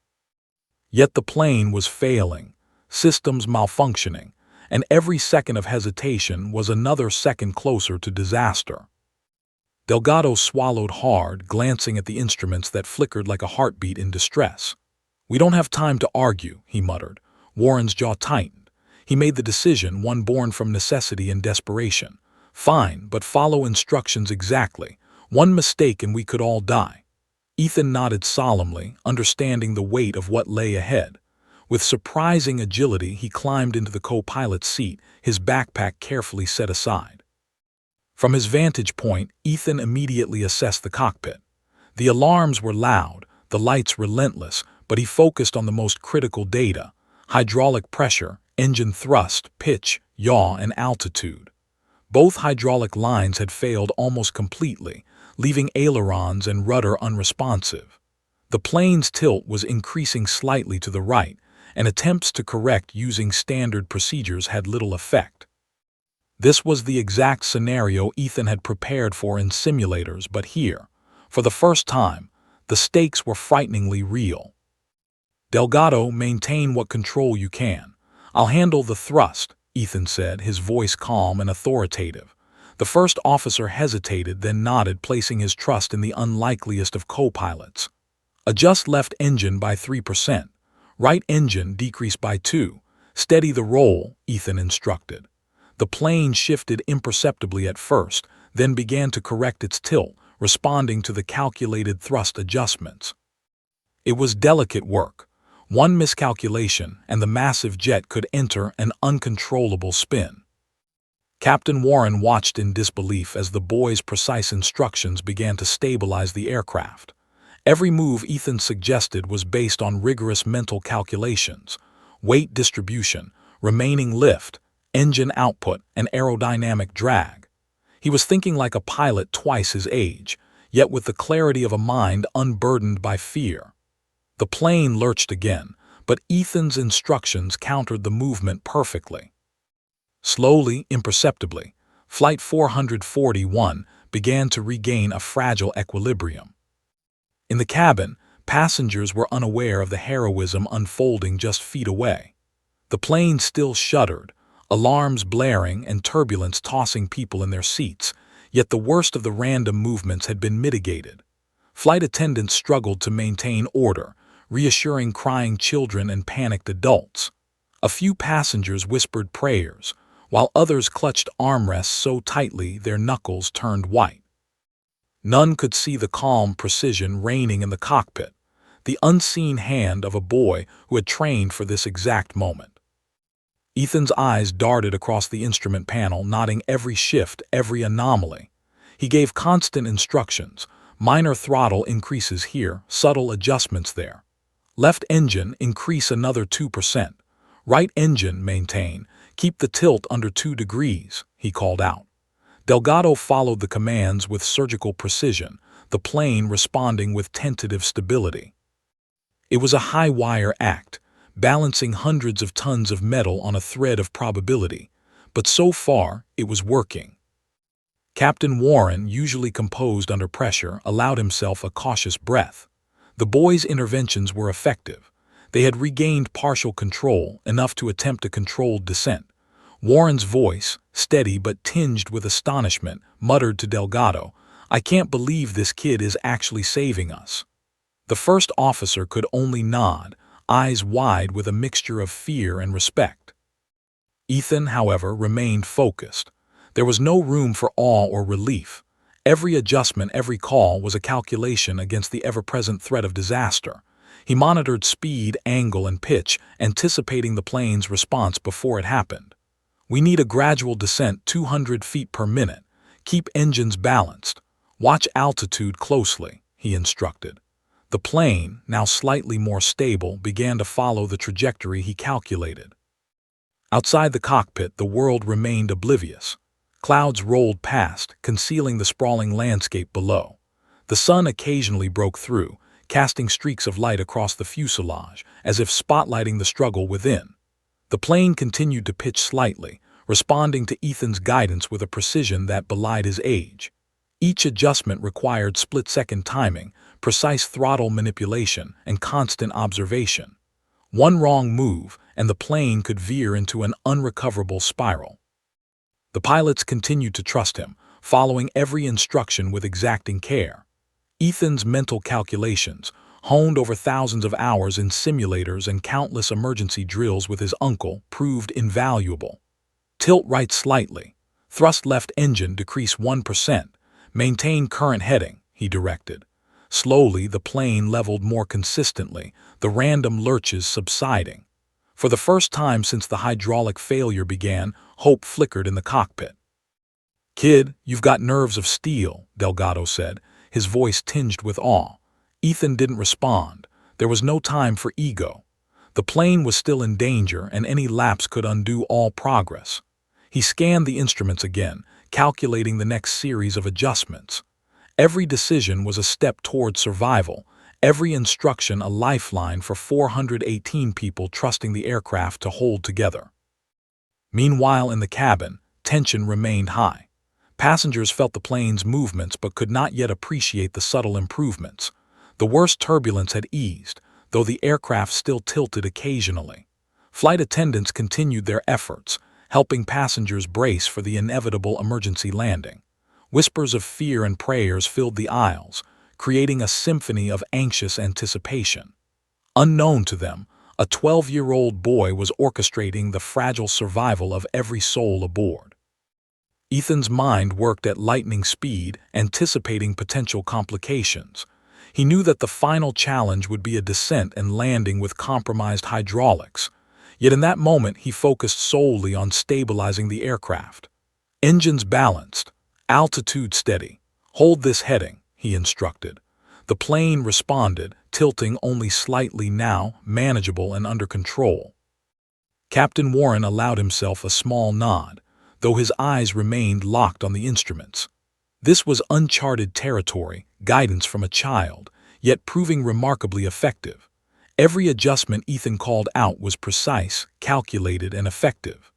Yet the plane was failing, systems malfunctioning, and every second of hesitation was another second closer to disaster. Delgado swallowed hard, glancing at the instruments that flickered like a heartbeat in distress. "We don't have time to argue," he muttered. Warren's jaw tightened. He made the decision, one born from necessity and desperation. "Fine, but follow instructions exactly. One mistake and we could all die." Ethan nodded solemnly, understanding the weight of what lay ahead. With surprising agility, he climbed into the co-pilot's seat, his backpack carefully set aside. From his vantage point, Ethan immediately assessed the cockpit. The alarms were loud, the lights relentless, but he focused on the most critical data: hydraulic pressure, engine thrust, pitch, yaw, and altitude. Both hydraulic lines had failed almost completely, leaving ailerons and rudder unresponsive. The plane's tilt was increasing slightly to the right, and attempts to correct using standard procedures had little effect. This was the exact scenario Ethan had prepared for in simulators, but here, for the first time, the stakes were frighteningly real. "Delgado, maintain what control you can. I'll handle the thrust," Ethan said, his voice calm and authoritative. The first officer hesitated, then nodded, placing his trust in the unlikeliest of co-pilots. "Adjust left engine by 3%. Right engine decrease by 2. Steady the roll," Ethan instructed. The plane shifted imperceptibly at first, then began to correct its tilt, responding to the calculated thrust adjustments. It was delicate work. One miscalculation, and the massive jet could enter an uncontrollable spin. Captain Warren watched in disbelief as the boy's precise instructions began to stabilize the aircraft. Every move Ethan suggested was based on rigorous mental calculations: weight distribution, remaining lift, engine output, and aerodynamic drag. He was thinking like a pilot twice his age, yet with the clarity of a mind unburdened by fear. The plane lurched again, but Ethan's instructions countered the movement perfectly. Slowly, imperceptibly, Flight 441 began to regain a fragile equilibrium. In the cabin, Passengers were unaware of the heroism unfolding just feet away. The plane still shuddered, alarms blaring and turbulence tossing people in their seats, yet the worst of the random movements had been mitigated. Flight attendants struggled to maintain order, reassuring crying children and panicked adults. A few passengers whispered prayers, while others clutched armrests so tightly their knuckles turned white. None could see the calm precision reigning in the cockpit, the unseen hand of a boy who had trained for this exact moment. Ethan's eyes darted across the instrument panel, noting every shift, every anomaly. He gave constant instructions: minor throttle increases here, subtle adjustments there. Left engine, increase another 2%. Right engine, maintain. Keep the tilt under 2 degrees, he called out. Delgado followed the commands with surgical precision, the plane responding with tentative stability. It was a high-wire act, balancing hundreds of tons of metal on a thread of probability, but so far it was working. Captain Warren, usually composed under pressure, allowed himself a cautious breath. The boys' interventions were effective. They had regained partial control, enough to attempt a controlled descent. Warren's voice, steady but tinged with astonishment, muttered to Delgado, "I can't believe this kid is actually saving us." The first officer could only nod, eyes wide with a mixture of fear and respect. Ethan, however, remained focused. There was no room for awe or relief. Every adjustment, every call was a calculation against the ever-present threat of disaster. He monitored speed, angle, and pitch, anticipating the plane's response before it happened. "We need a gradual descent 200 feet per minute. Keep engines balanced. Watch altitude closely," he instructed. The plane, now slightly more stable, began to follow the trajectory he calculated. Outside the cockpit, the world remained oblivious. Clouds rolled past, concealing the sprawling landscape below. The sun occasionally broke through, casting streaks of light across the fuselage, as if spotlighting the struggle within. The plane continued to pitch slightly, responding to Ethan's guidance with a precision that belied his age. Each adjustment required split-second timing, precise throttle manipulation, and constant observation. One wrong move, and the plane could veer into an unrecoverable spiral. The pilots continued to trust him, following every instruction with exacting care. Ethan's mental calculations, honed over thousands of hours in simulators and countless emergency drills with his uncle, proved invaluable. Tilt right slightly. Thrust left engine decrease 1%. Maintain current heading, he directed. Slowly, the plane leveled more consistently, the random lurches subsiding. For the first time since the hydraulic failure began, hope flickered in the cockpit. "Kid, you've got nerves of steel," Delgado said, his voice tinged with awe. Ethan didn't respond. There was no time for ego. The plane was still in danger, and any lapse could undo all progress. He scanned the instruments again, calculating the next series of adjustments. Every decision was a step toward survival, every instruction a lifeline for 418 people trusting the aircraft to hold together. Meanwhile, in the cabin, tension remained high. Passengers felt the plane's movements but could not yet appreciate the subtle improvements. The worst turbulence had eased, though the aircraft still tilted occasionally. Flight attendants continued their efforts, helping passengers brace for the inevitable emergency landing. Whispers of fear and prayers filled the aisles, creating a symphony of anxious anticipation. Unknown to them, a 12-year-old boy was orchestrating the fragile survival of every soul aboard. Ethan's mind worked at lightning speed, anticipating potential complications. He knew that the final challenge would be a descent and landing with compromised hydraulics. Yet in that moment, he focused solely on stabilizing the aircraft. "Engines balanced. Altitude steady. Hold this heading," he instructed. The plane responded, tilting only slightly now, manageable and under control. Captain Warren allowed himself a small nod, though his eyes remained locked on the instruments. This was uncharted territory, guidance from a child, yet proving remarkably effective. Every adjustment Ethan called out was precise, calculated, and effective.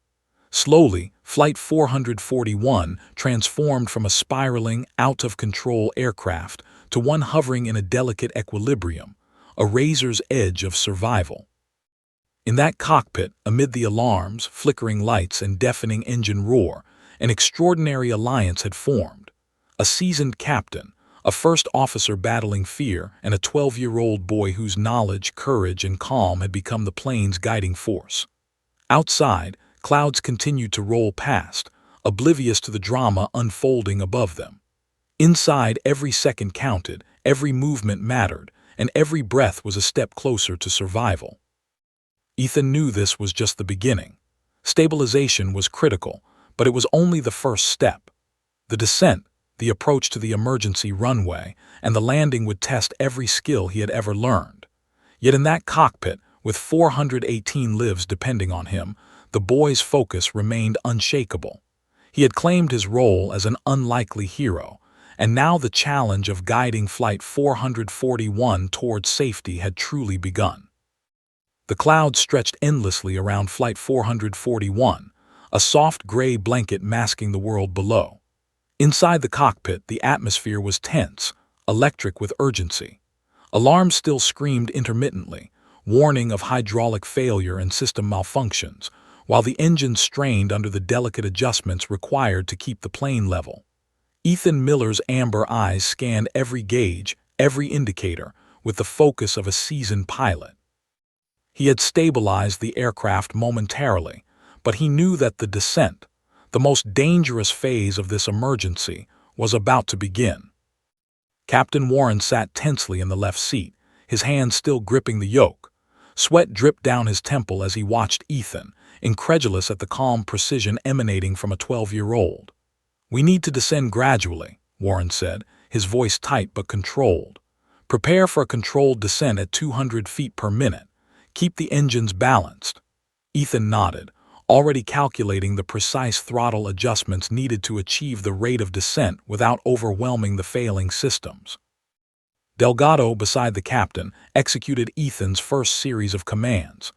Slowly, Flight 441 transformed from a spiraling, out-of-control aircraft to one hovering in a delicate equilibrium, a razor's edge of survival. In that cockpit, amid the alarms, flickering lights, and deafening engine roar, an extraordinary alliance had formed. A seasoned captain, a first officer battling fear, and a 12-year-old boy whose knowledge, courage, and calm had become the plane's guiding force. Outside, clouds continued to roll past, oblivious to the drama unfolding above them. Inside, every second counted, every movement mattered, and every breath was a step closer to survival. Ethan knew this was just the beginning. Stabilization was critical, but it was only the first step. The descent, the approach to the emergency runway, and the landing would test every skill he had ever learned. Yet in that cockpit, with 418 lives depending on him, the boy's focus remained unshakable. He had claimed his role as an unlikely hero, and now the challenge of guiding Flight 441 towards safety had truly begun. The clouds stretched endlessly around Flight 441, a soft gray blanket masking the world below. Inside the cockpit, the atmosphere was tense, electric with urgency. Alarms still screamed intermittently, warning of hydraulic failure and system malfunctions, while the engines strained under the delicate adjustments required to keep the plane level. Ethan Miller's amber eyes scanned every gauge, every indicator, with the focus of a seasoned pilot. He had stabilized the aircraft momentarily, but he knew that the descent, the most dangerous phase of this emergency, was about to begin. Captain Warren sat tensely in the left seat, his hands still gripping the yoke. Sweat dripped down his temple as he watched Ethan, incredulous at the calm precision emanating from a 12-year-old. "We need to descend gradually," Warren said, his voice tight but controlled. "Prepare for a controlled descent at 200 feet per minute. Keep the engines balanced." Ethan nodded, already calculating the precise throttle adjustments needed to achieve the rate of descent without overwhelming the failing systems. Delgado, beside the captain, executed Ethan's first series of commands.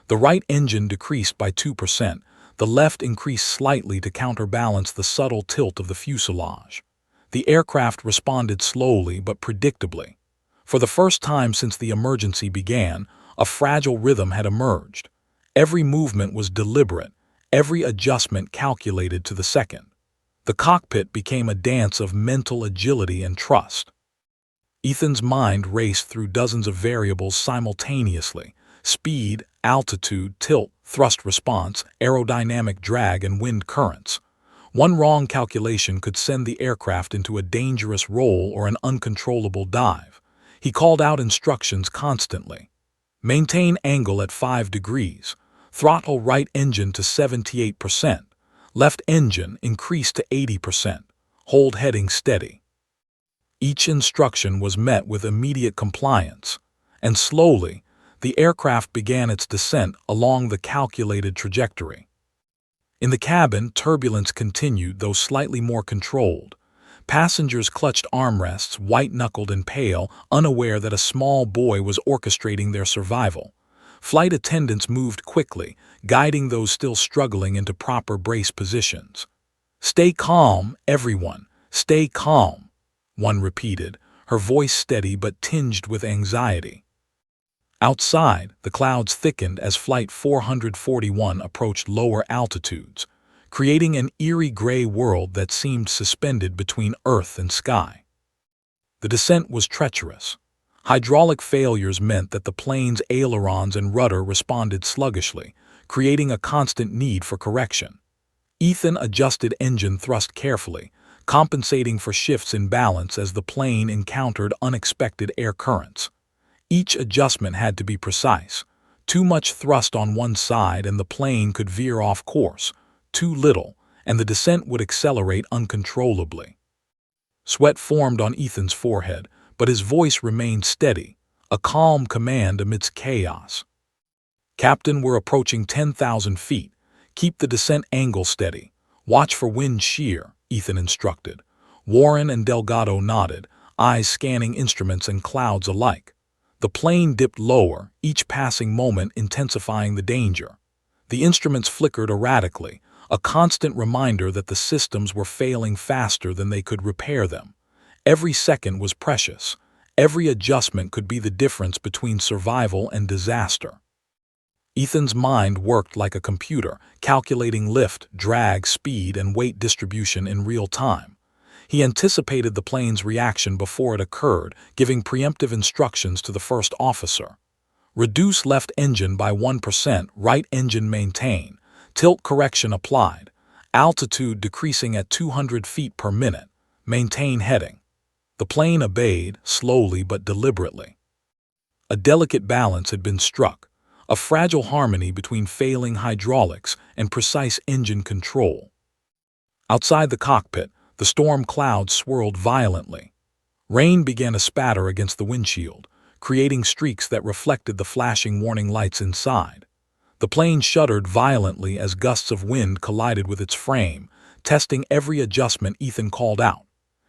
The right engine decreased by 2%, the left increased slightly to counterbalance the subtle tilt of the fuselage. The aircraft responded slowly but predictably. For the first time since the emergency began, a fragile rhythm had emerged. Every movement was deliberate, every adjustment calculated to the second. The cockpit became a dance of mental agility and trust. Ethan's mind raced through dozens of variables simultaneously: speed, altitude, tilt, thrust response, aerodynamic drag, and wind currents. One wrong calculation could send the aircraft into a dangerous roll or an uncontrollable dive. He called out instructions constantly. Maintain angle at 5 degrees. Throttle right engine to 78%. Left engine increase to 80%. Hold heading steady. Each instruction was met with immediate compliance, and slowly, the aircraft began its descent along the calculated trajectory. In the cabin, turbulence continued, though slightly more controlled. Passengers clutched armrests, white-knuckled and pale, unaware that a small boy was orchestrating their survival. Flight attendants moved quickly, guiding those still struggling into proper brace positions. "Stay calm, everyone. Stay calm," one repeated, her voice steady but tinged with anxiety. Outside, the clouds thickened as Flight 441 approached lower altitudes, creating an eerie gray world that seemed suspended between earth and sky. The descent was treacherous. Hydraulic failures meant that the plane's ailerons and rudder responded sluggishly, creating a constant need for correction. Ethan adjusted engine thrust carefully, compensating for shifts in balance as the plane encountered unexpected air currents. Each adjustment had to be precise. Too much thrust on one side and the plane could veer off course. Too little, and the descent would accelerate uncontrollably. Sweat formed on Ethan's forehead, but his voice remained steady, a calm command amidst chaos. "Captain, we're approaching 10,000 feet. Keep the descent angle steady. Watch for wind shear," Ethan instructed. Warren and Delgado nodded, eyes scanning instruments and clouds alike. The plane dipped lower, each passing moment intensifying the danger. The instruments flickered erratically, a constant reminder that the systems were failing faster than they could repair them. Every second was precious. Every adjustment could be the difference between survival and disaster. Ethan's mind worked like a computer, calculating lift, drag, speed, and weight distribution in real time. He anticipated the plane's reaction before it occurred, giving preemptive instructions to the first officer. Reduce left engine by 1%, right engine maintain. Tilt correction applied. Altitude decreasing at 200 feet per minute. Maintain heading. The plane obeyed, slowly but deliberately. A delicate balance had been struck, a fragile harmony between failing hydraulics and precise engine control. Outside the cockpit, the storm clouds swirled violently. Rain began to spatter against the windshield, creating streaks that reflected the flashing warning lights inside. The plane shuddered violently as gusts of wind collided with its frame, testing every adjustment Ethan called out.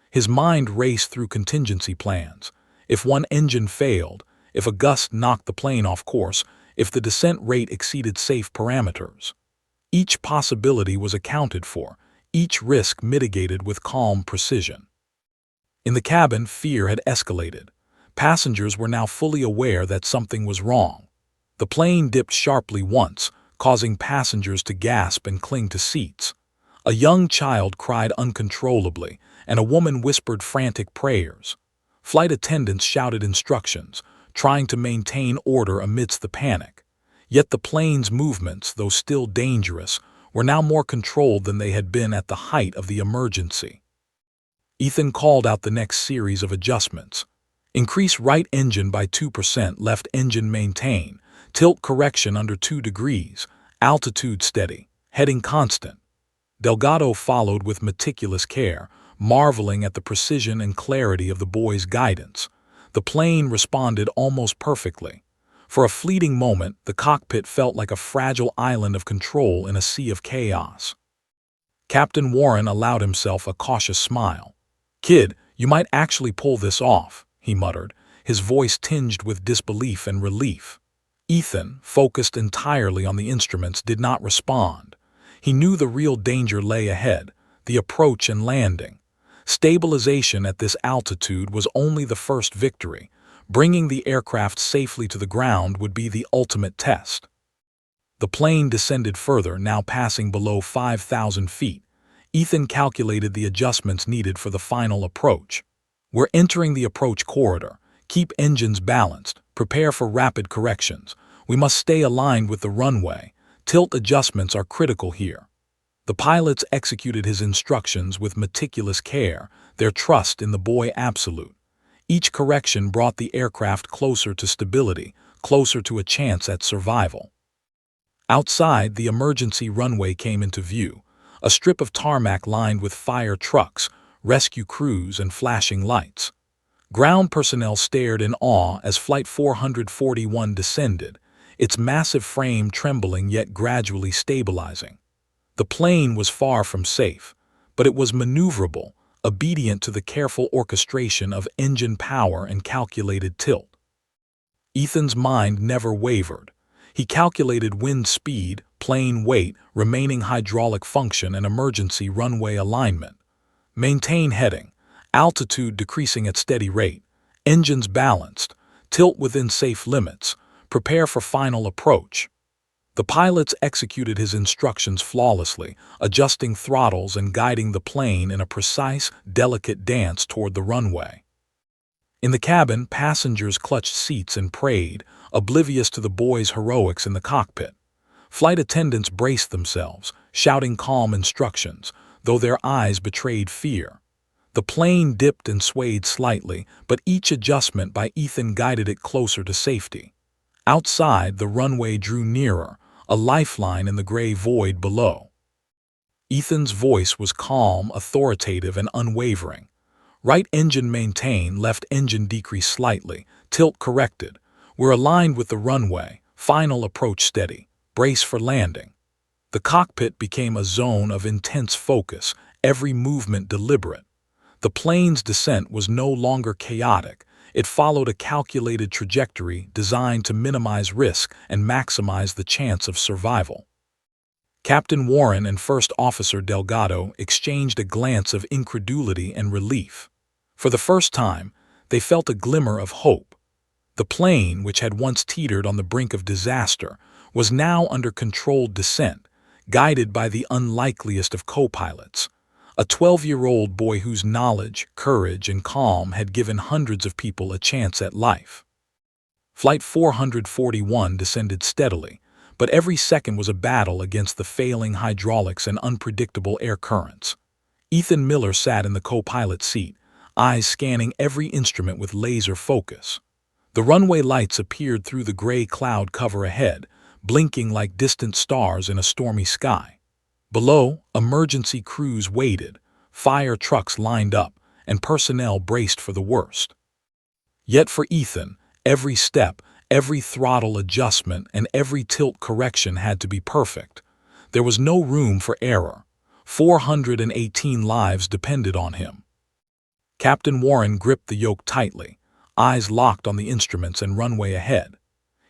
His mind raced through contingency plans. If one engine failed, if a gust knocked the plane off course, if the descent rate exceeded safe parameters. Each possibility was accounted for, each risk mitigated with calm precision. In the cabin, fear had escalated. Passengers were now fully aware that something was wrong. The plane dipped sharply once, causing passengers to gasp and cling to seats. A young child cried uncontrollably, and a woman whispered frantic prayers. Flight attendants shouted instructions, trying to maintain order amidst the panic. Yet the plane's movements, though still dangerous, were now more controlled than they had been at the height of the emergency. Ethan called out the next series of adjustments. Increase right engine by 2%, left engine maintain, tilt correction under 2 degrees, altitude steady, heading constant. Delgado followed with meticulous care, marveling at the precision and clarity of the boy's guidance. The plane responded almost perfectly. For a fleeting moment, the cockpit felt like a fragile island of control in a sea of chaos. Captain Warren allowed himself a cautious smile. "Kid, you might actually pull this off," he muttered, his voice tinged with disbelief and relief. Ethan, focused entirely on the instruments, did not respond. He knew the real danger lay ahead, the approach and landing. Stabilization at this altitude was only the first victory. Bringing the aircraft safely to the ground would be the ultimate test. The plane descended further, now passing below 5,000 feet. Ethan calculated the adjustments needed for the final approach. "We're entering the approach corridor. Keep engines balanced. Prepare for rapid corrections. We must stay aligned with the runway. Tilt adjustments are critical here." The pilots executed his instructions with meticulous care, their trust in the boy absolute. Each correction brought the aircraft closer to stability, closer to a chance at survival. Outside, the emergency runway came into view, a strip of tarmac lined with fire trucks, rescue crews, and flashing lights. Ground personnel stared in awe as Flight 441 descended, its massive frame trembling yet gradually stabilizing. The plane was far from safe, but it was maneuverable, obedient to the careful orchestration of engine power and calculated tilt. Ethan's mind never wavered. He calculated wind speed, plane weight, remaining hydraulic function, and emergency runway alignment. Maintain heading, altitude decreasing at steady rate, engines balanced, tilt within safe limits, prepare for final approach. The pilots executed his instructions flawlessly, adjusting throttles and guiding the plane in a precise, delicate dance toward the runway. In the cabin, passengers clutched seats and prayed, oblivious to the boy's heroics in the cockpit. Flight attendants braced themselves, shouting calm instructions, though their eyes betrayed fear. The plane dipped and swayed slightly, but each adjustment by Ethan guided it closer to safety. Outside, the runway drew nearer, a lifeline in the gray void below. Ethan's voice was calm, authoritative, and unwavering. Right engine maintain, left engine decrease slightly, tilt corrected. We're aligned with the runway, final approach steady, brace for landing. The cockpit became a zone of intense focus, every movement deliberate. The plane's descent was no longer chaotic. It followed a calculated trajectory designed to minimize risk and maximize the chance of survival. Captain Warren and First Officer Delgado exchanged a glance of incredulity and relief. For the first time, they felt a glimmer of hope. The plane, which had once teetered on the brink of disaster, was now under controlled descent, guided by the unlikeliest of co-pilots, a 12-year-old boy whose knowledge, courage, and calm had given hundreds of people a chance at life. Flight 441 descended steadily, but every second was a battle against the failing hydraulics and unpredictable air currents. Ethan Miller sat in the co-pilot seat, eyes scanning every instrument with laser focus. The runway lights appeared through the gray cloud cover ahead, blinking like distant stars in a stormy sky. Below, emergency crews waited, fire trucks lined up, and personnel braced for the worst. Yet for Ethan, every step, every throttle adjustment, and every tilt correction had to be perfect. There was no room for error. 418 lives depended on him. Captain Warren gripped the yoke tightly, eyes locked on the instruments and runway ahead.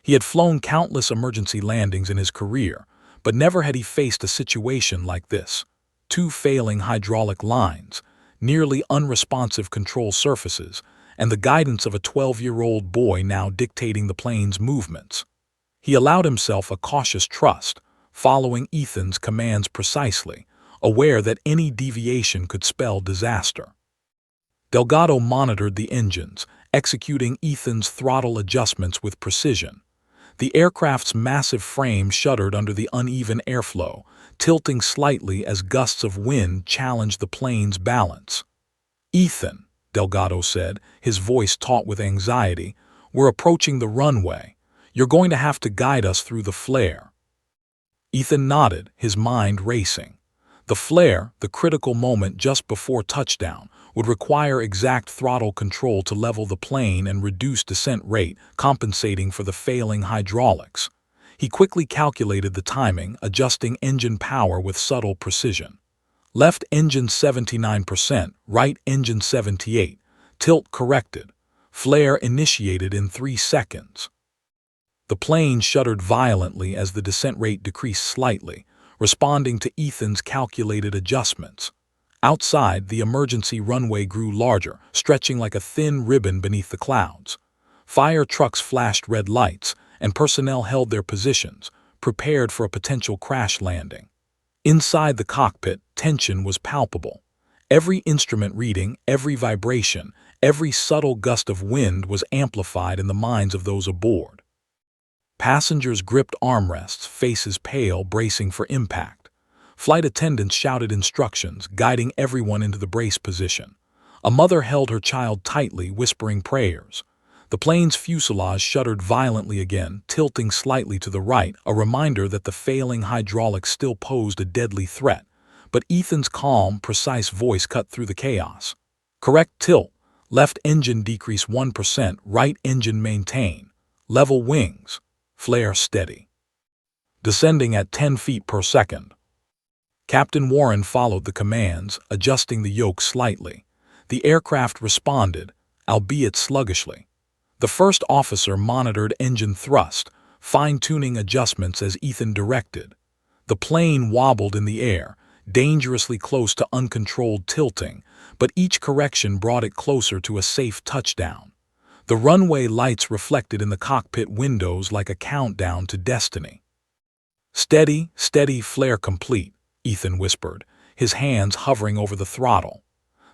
He had flown countless emergency landings in his career, but never had he faced a situation like this. Two failing hydraulic lines, nearly unresponsive control surfaces, and the guidance of a 12-year-old boy now dictating the plane's movements. He allowed himself a cautious trust, following Ethan's commands precisely, aware that any deviation could spell disaster. Delgado monitored the engines, executing Ethan's throttle adjustments with precision. The aircraft's massive frame shuddered under the uneven airflow, tilting slightly as gusts of wind challenged the plane's balance. "Ethan," Delgado said, his voice taut with anxiety, "we're approaching the runway. You're going to have to guide us through the flare." Ethan nodded, his mind racing. The flare, the critical moment just before touchdown, would require exact throttle control to level the plane and reduce descent rate, compensating for the failing hydraulics. He quickly calculated the timing, adjusting engine power with subtle precision. Left engine 79%, right engine 78%, tilt corrected. Flare initiated in 3 seconds. The plane shuddered violently as the descent rate decreased slightly, responding to Ethan's calculated adjustments. Outside, the emergency runway grew larger, stretching like a thin ribbon beneath the clouds. Fire trucks flashed red lights, and personnel held their positions, prepared for a potential crash landing. Inside the cockpit, tension was palpable. Every instrument reading, every vibration, every subtle gust of wind was amplified in the minds of those aboard. Passengers gripped armrests, faces pale, bracing for impact. Flight attendants shouted instructions, guiding everyone into the brace position. A mother held her child tightly, whispering prayers. The plane's fuselage shuddered violently again, tilting slightly to the right, a reminder that the failing hydraulics still posed a deadly threat. But Ethan's calm, precise voice cut through the chaos. "Correct tilt. Left engine decrease 1%, right engine maintain. Level wings. Flare steady. Descending at 10 feet per second." Captain Warren followed the commands, adjusting the yoke slightly. The aircraft responded, albeit sluggishly. The first officer monitored engine thrust, fine-tuning adjustments as Ethan directed. The plane wobbled in the air, dangerously close to uncontrolled tilting, but each correction brought it closer to a safe touchdown. The runway lights reflected in the cockpit windows like a countdown to destiny. "Steady, steady, flare complete," Ethan whispered, his hands hovering over the throttle.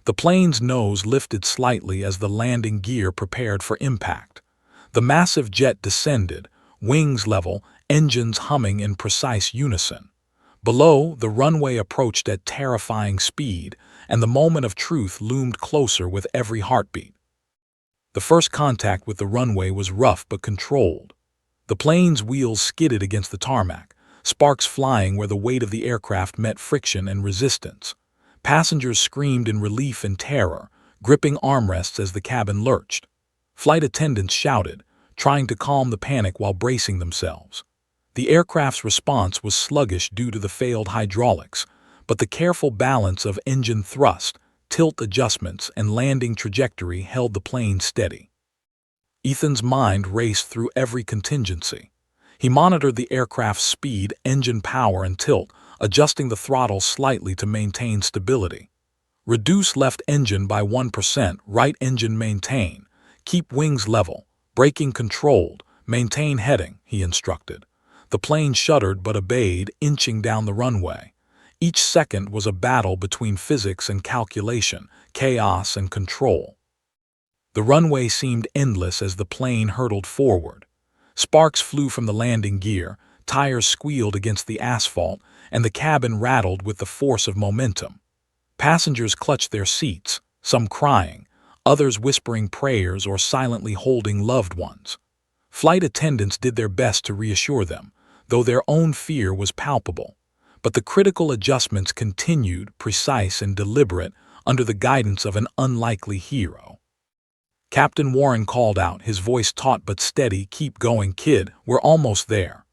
The plane's nose lifted slightly as the landing gear prepared for impact. The massive jet descended, wings level, engines humming in precise unison. Below, the runway approached at terrifying speed, and the moment of truth loomed closer with every heartbeat. The first contact with the runway was rough but controlled. The plane's wheels skidded against the tarmac, sparks flying where the weight of the aircraft met friction and resistance. Passengers screamed in relief and terror, gripping armrests as the cabin lurched. Flight attendants shouted, trying to calm the panic while bracing themselves. The aircraft's response was sluggish due to the failed hydraulics, but the careful balance of engine thrust, tilt adjustments, and landing trajectory held the plane steady. Ethan's mind raced through every contingency. He monitored the aircraft's speed, engine power, and tilt, adjusting the throttle slightly to maintain stability. "Reduce left engine by 1%, right engine maintain. "Keep wings level, braking controlled, maintain heading," he instructed. The plane shuddered but obeyed, inching down the runway. Each second was a battle between physics and calculation, chaos and control. The runway seemed endless as the plane hurtled forward. Sparks flew from the landing gear, tires squealed against the asphalt, and the cabin rattled with the force of momentum. Passengers clutched their seats, some crying, others whispering prayers or silently holding loved ones. Flight attendants did their best to reassure them, though their own fear was palpable. But the critical adjustments continued, precise and deliberate, under the guidance of an unlikely hero. Captain Warren called out, his voice taut but steady, "Keep going, kid, we're almost there."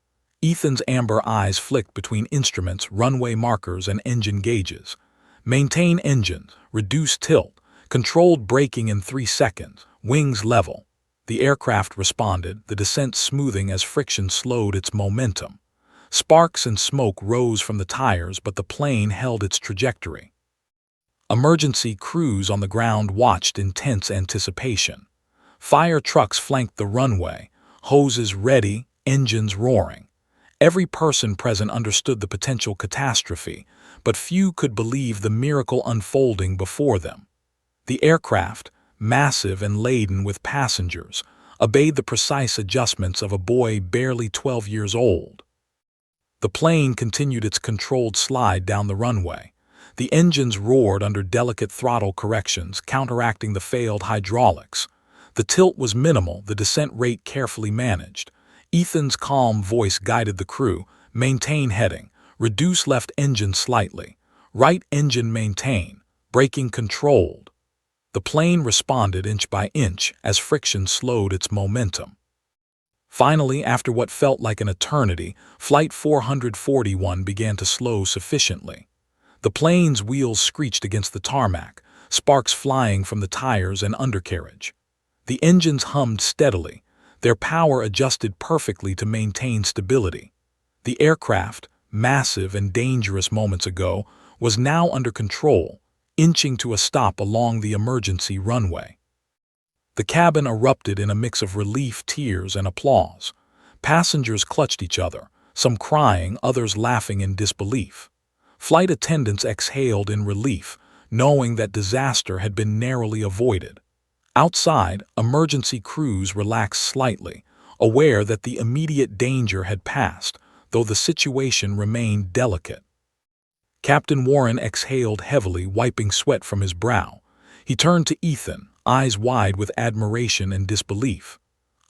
Ethan's amber eyes flicked between instruments, runway markers, and engine gauges. "Maintain engines, reduce tilt, controlled braking in 3 seconds, wings level." The aircraft responded, the descent smoothing as friction slowed its momentum. Sparks and smoke rose from the tires, but the plane held its trajectory. Emergency crews on the ground watched in tense anticipation. Fire trucks flanked the runway, hoses ready, engines roaring. Every person present understood the potential catastrophe, but few could believe the miracle unfolding before them. The aircraft, massive and laden with passengers, obeyed the precise adjustments of a boy barely 12 years old. The plane continued its controlled slide down the runway. The engines roared under delicate throttle corrections, counteracting the failed hydraulics. The tilt was minimal, the descent rate carefully managed. Ethan's calm voice guided the crew. "Maintain heading, reduce left engine slightly, right engine maintain, braking controlled." The plane responded inch by inch as friction slowed its momentum. Finally, after what felt like an eternity, Flight 441 began to slow sufficiently. The plane's wheels screeched against the tarmac, sparks flying from the tires and undercarriage. The engines hummed steadily, their power adjusted perfectly to maintain stability. The aircraft, massive and dangerous moments ago, was now under control, inching to a stop along the emergency runway. The cabin erupted in a mix of relief, tears, and applause. Passengers clutched each other, some crying, others laughing in disbelief. Flight attendants exhaled in relief, knowing that disaster had been narrowly avoided. Outside, emergency crews relaxed slightly, aware that the immediate danger had passed, though the situation remained delicate. Captain Warren exhaled heavily, wiping sweat from his brow. He turned to Ethan, eyes wide with admiration and disbelief.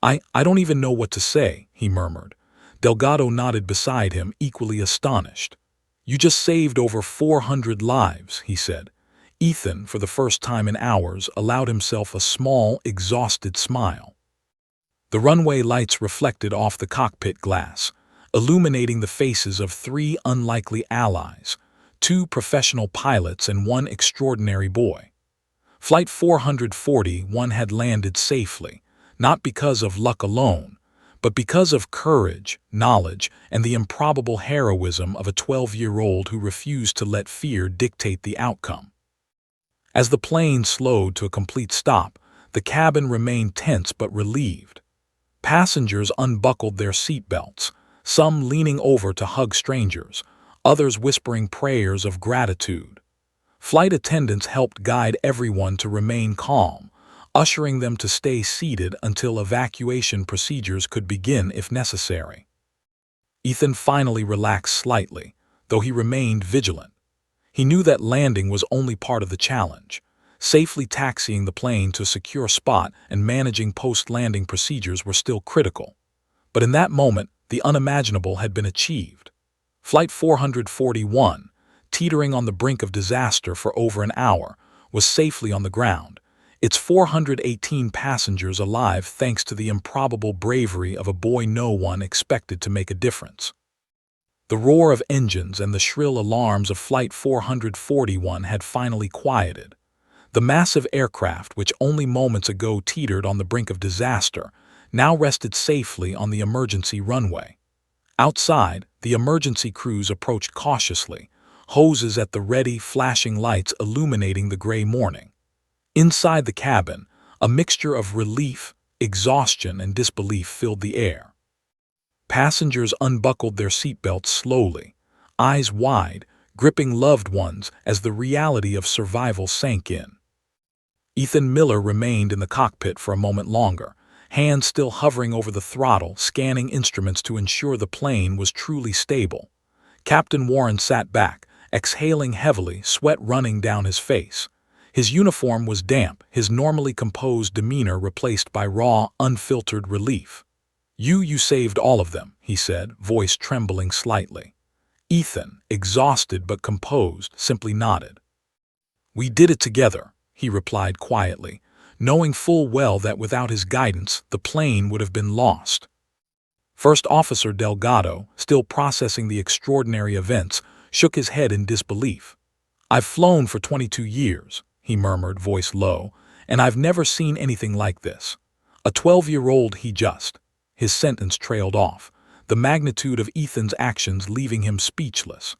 I don't even know what to say," he murmured. Delgado nodded beside him, equally astonished. "You just saved over 400 lives," he said. Ethan, for the first time in hours, allowed himself a small, exhausted smile. The runway lights reflected off the cockpit glass, illuminating the faces of 3 unlikely allies, 2 professional pilots and 1 extraordinary boy. Flight 441 had landed safely, not because of luck alone, but because of courage, knowledge, and the improbable heroism of a 12-year-old who refused to let fear dictate the outcome. As the plane slowed to a complete stop, the cabin remained tense but relieved. Passengers unbuckled their seatbelts, some leaning over to hug strangers, others whispering prayers of gratitude. Flight attendants helped guide everyone to remain calm, ushering them to stay seated until evacuation procedures could begin if necessary. Ethan finally relaxed slightly, though he remained vigilant. He knew that landing was only part of the challenge. Safely taxiing the plane to a secure spot and managing post-landing procedures were still critical. But in that moment, the unimaginable had been achieved. Flight 441, teetering on the brink of disaster for over an hour, was safely on the ground, its 418 passengers alive thanks to the improbable bravery of a boy no one expected to make a difference. The roar of engines and the shrill alarms of Flight 441 had finally quieted. The massive aircraft, which only moments ago teetered on the brink of disaster, now rested safely on the emergency runway. Outside, the emergency crews approached cautiously, hoses at the ready, flashing lights illuminating the gray morning. Inside the cabin, A mixture of relief, exhaustion, and disbelief filled the air. Passengers unbuckled their seatbelts slowly, eyes wide, gripping loved ones as the reality of survival sank in. Ethan Miller remained in the cockpit for a moment longer, hands still hovering over the throttle, scanning instruments to ensure the plane was truly stable. Captain Warren sat back, exhaling heavily, sweat running down his face. His uniform was damp, his normally composed demeanor replaced by raw, unfiltered relief. You saved all of them," he said, voice trembling slightly. Ethan, exhausted but composed, simply nodded. "We did it together," he replied quietly, knowing full well that without his guidance, the plane would have been lost. First Officer Delgado, still processing the extraordinary events, shook his head in disbelief. "I've flown for 22 years, he murmured, voice low, "and I've never seen anything like this. A 12-year-old His sentence trailed off, the magnitude of Ethan's actions leaving him speechless.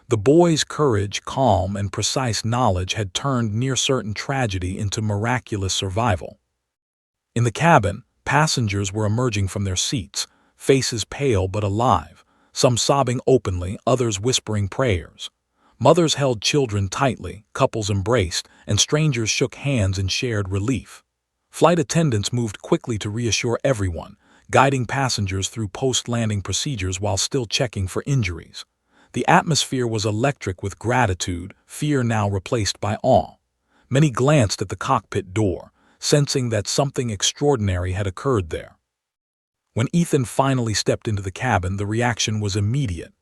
The boy's courage, calm, and precise knowledge had turned near-certain tragedy into miraculous survival. In the cabin, passengers were emerging from their seats, faces pale but alive, some sobbing openly, others whispering prayers. Mothers held children tightly, couples embraced, and strangers shook hands in shared relief. Flight attendants moved quickly to reassure everyone, guiding passengers through post-landing procedures while still checking for injuries. The atmosphere was electric with gratitude, fear now replaced by awe. Many glanced at the cockpit door, sensing that something extraordinary had occurred there. When Ethan finally stepped into the cabin, the reaction was immediate.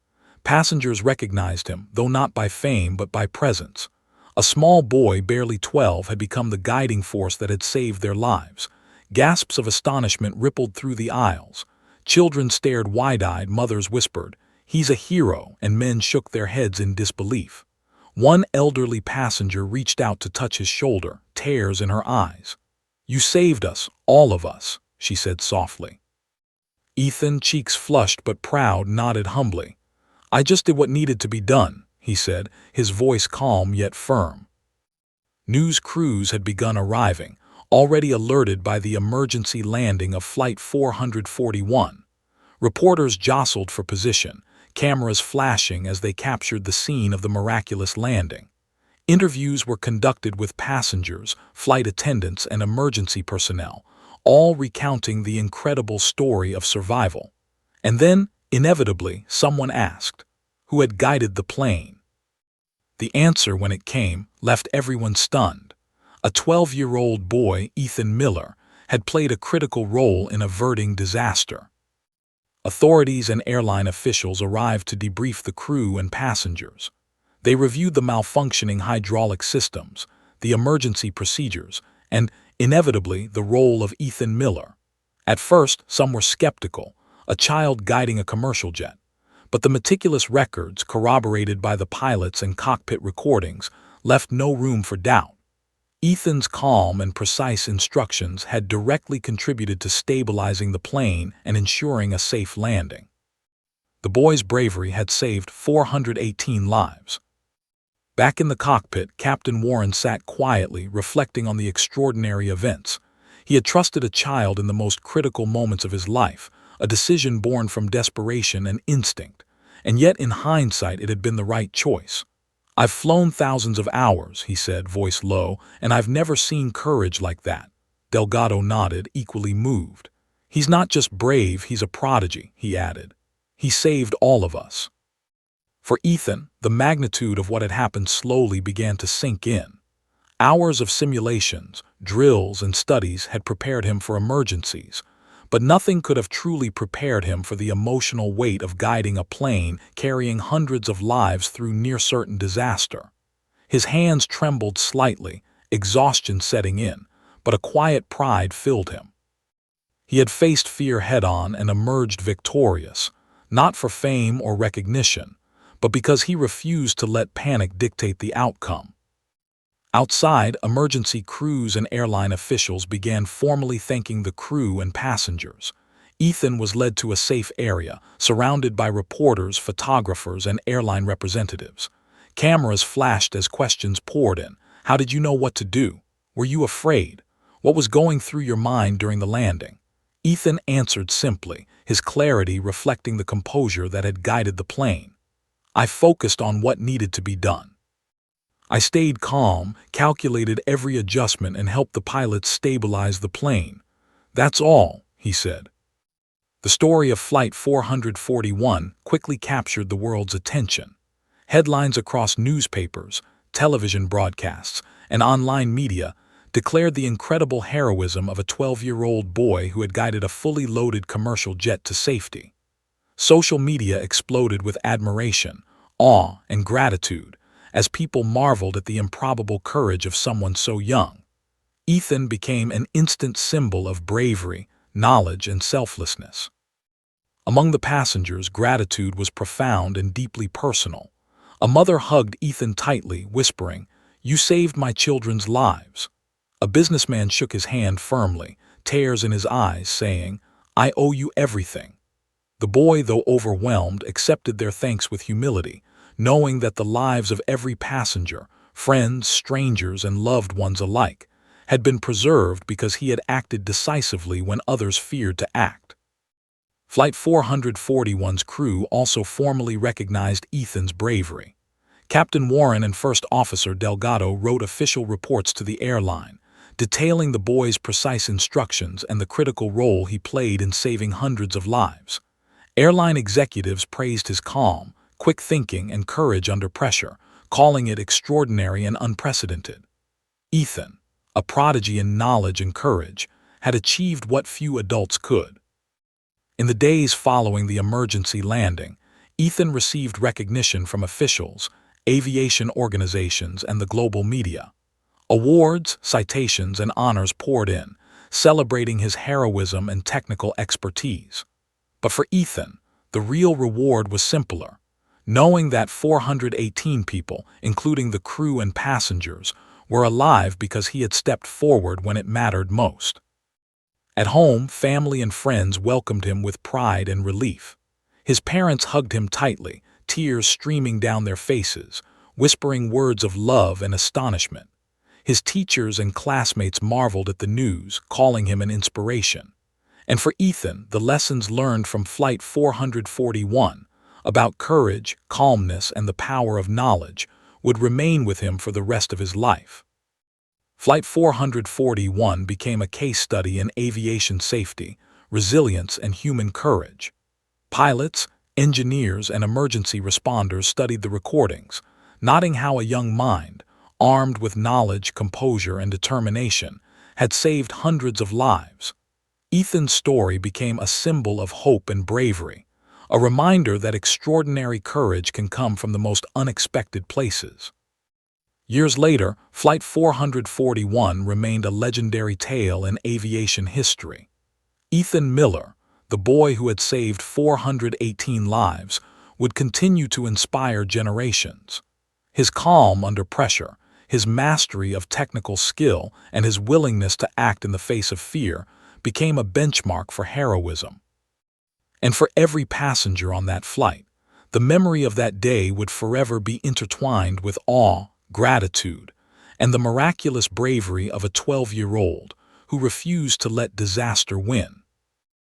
Passengers recognized him, though not by fame but by presence. A small boy, barely 12, had become the guiding force that had saved their lives. Gasps of astonishment rippled through the aisles. Children stared wide-eyed, mothers whispered, "He's a hero," and men shook their heads in disbelief. One elderly passenger reached out to touch his shoulder, tears in her eyes. "You saved us, all of us," she said softly. Ethan, cheeks flushed but proud, nodded humbly. "I just did what needed to be done," he said, his voice calm yet firm. News crews had begun arriving, already alerted by the emergency landing of Flight 441. Reporters jostled for position, cameras flashing as they captured the scene of the miraculous landing. Interviews were conducted with passengers, flight attendants, and emergency personnel, all recounting the incredible story of survival. And then, inevitably, someone asked, who had guided the plane? The answer, when it came, left everyone stunned. A 12-year-old boy, Ethan Miller, had played a critical role in averting disaster. Authorities and airline officials arrived to debrief the crew and passengers. They reviewed the malfunctioning hydraulic systems, the emergency procedures, and, inevitably, the role of Ethan Miller. At first, some were skeptical, a child guiding a commercial jet. But the meticulous records, corroborated by the pilots and cockpit recordings, left no room for doubt. Ethan's calm and precise instructions had directly contributed to stabilizing the plane and ensuring a safe landing. The boy's bravery had saved 418 lives. Back in the cockpit, Captain Warren sat quietly, reflecting on the extraordinary events. He had trusted a child in the most critical moments of his life, a decision born from desperation and instinct, and yet in hindsight it had been the right choice. "I've flown thousands of hours," he said, voice low, "and I've never seen courage like that." Delgado nodded, equally moved. "He's not just brave, he's a prodigy," he added. "He saved all of us." For Ethan, the magnitude of what had happened slowly began to sink in. Hours of simulations, drills, and studies had prepared him for emergencies, but nothing could have truly prepared him for the emotional weight of guiding a plane carrying hundreds of lives through near-certain disaster. His hands trembled slightly, exhaustion setting in, but a quiet pride filled him. He had faced fear head-on and emerged victorious, not for fame or recognition, but because he refused to let panic dictate the outcome. Outside, emergency crews and airline officials began formally thanking the crew and passengers. Ethan was led to a safe area, surrounded by reporters, photographers, and airline representatives. Cameras flashed as questions poured in. "How did you know what to do? Were you afraid? What was going through your mind during the landing?" Ethan answered simply, his clarity reflecting the composure that had guided the plane. "I focused on what needed to be done. I stayed calm, calculated every adjustment, and helped the pilots stabilize the plane. That's all," he said. The story of Flight 441 quickly captured the world's attention. Headlines across newspapers, television broadcasts, and online media declared the incredible heroism of a 12-year-old boy who had guided a fully loaded commercial jet to safety. Social media exploded with admiration, awe, and gratitude as people marveled at the improbable courage of someone so young. Ethan became an instant symbol of bravery, knowledge, and selflessness. Among the passengers, gratitude was profound and deeply personal. A mother hugged Ethan tightly, whispering, "You saved my children's lives." A businessman shook his hand firmly, tears in his eyes, saying, "I owe you everything." The boy, though overwhelmed, accepted their thanks with humility, knowing that the lives of every passenger, friends, strangers, and loved ones alike, had been preserved because he had acted decisively when others feared to act. Flight 441's crew also formally recognized Ethan's bravery. Captain Warren and First Officer Delgado wrote official reports to the airline, detailing the boy's precise instructions and the critical role he played in saving hundreds of lives. Airline executives praised his calm, quick thinking, and courage under pressure, calling it extraordinary and unprecedented. Ethan, a prodigy in knowledge and courage, had achieved what few adults could. In the days following the emergency landing, Ethan received recognition from officials, aviation organizations, and the global media. Awards, citations, and honors poured in, celebrating his heroism and technical expertise. But for Ethan, the real reward was simpler. Knowing that 418 people, including the crew and passengers, were alive because he had stepped forward when it mattered most. At home, family and friends welcomed him with pride and relief. His parents hugged him tightly, tears streaming down their faces, whispering words of love and astonishment. His teachers and classmates marveled at the news, calling him an inspiration. And for Ethan, the lessons learned from Flight 441 about courage, calmness, and the power of knowledge would remain with him for the rest of his life. Flight 441 became a case study in aviation safety, resilience, and human courage. Pilots, engineers, and emergency responders studied the recordings, noting how a young mind, armed with knowledge, composure, and determination, had saved hundreds of lives. Ethan's story became a symbol of hope and bravery, a reminder that extraordinary courage can come from the most unexpected places. Years later, Flight 441 remained a legendary tale in aviation history. Ethan Miller, the boy who had saved 418 lives, would continue to inspire generations. His calm under pressure, his mastery of technical skill, and his willingness to act in the face of fear became a benchmark for heroism. And for every passenger on that flight, the memory of that day would forever be intertwined with awe, gratitude, and the miraculous bravery of a 12-year-old who refused to let disaster win.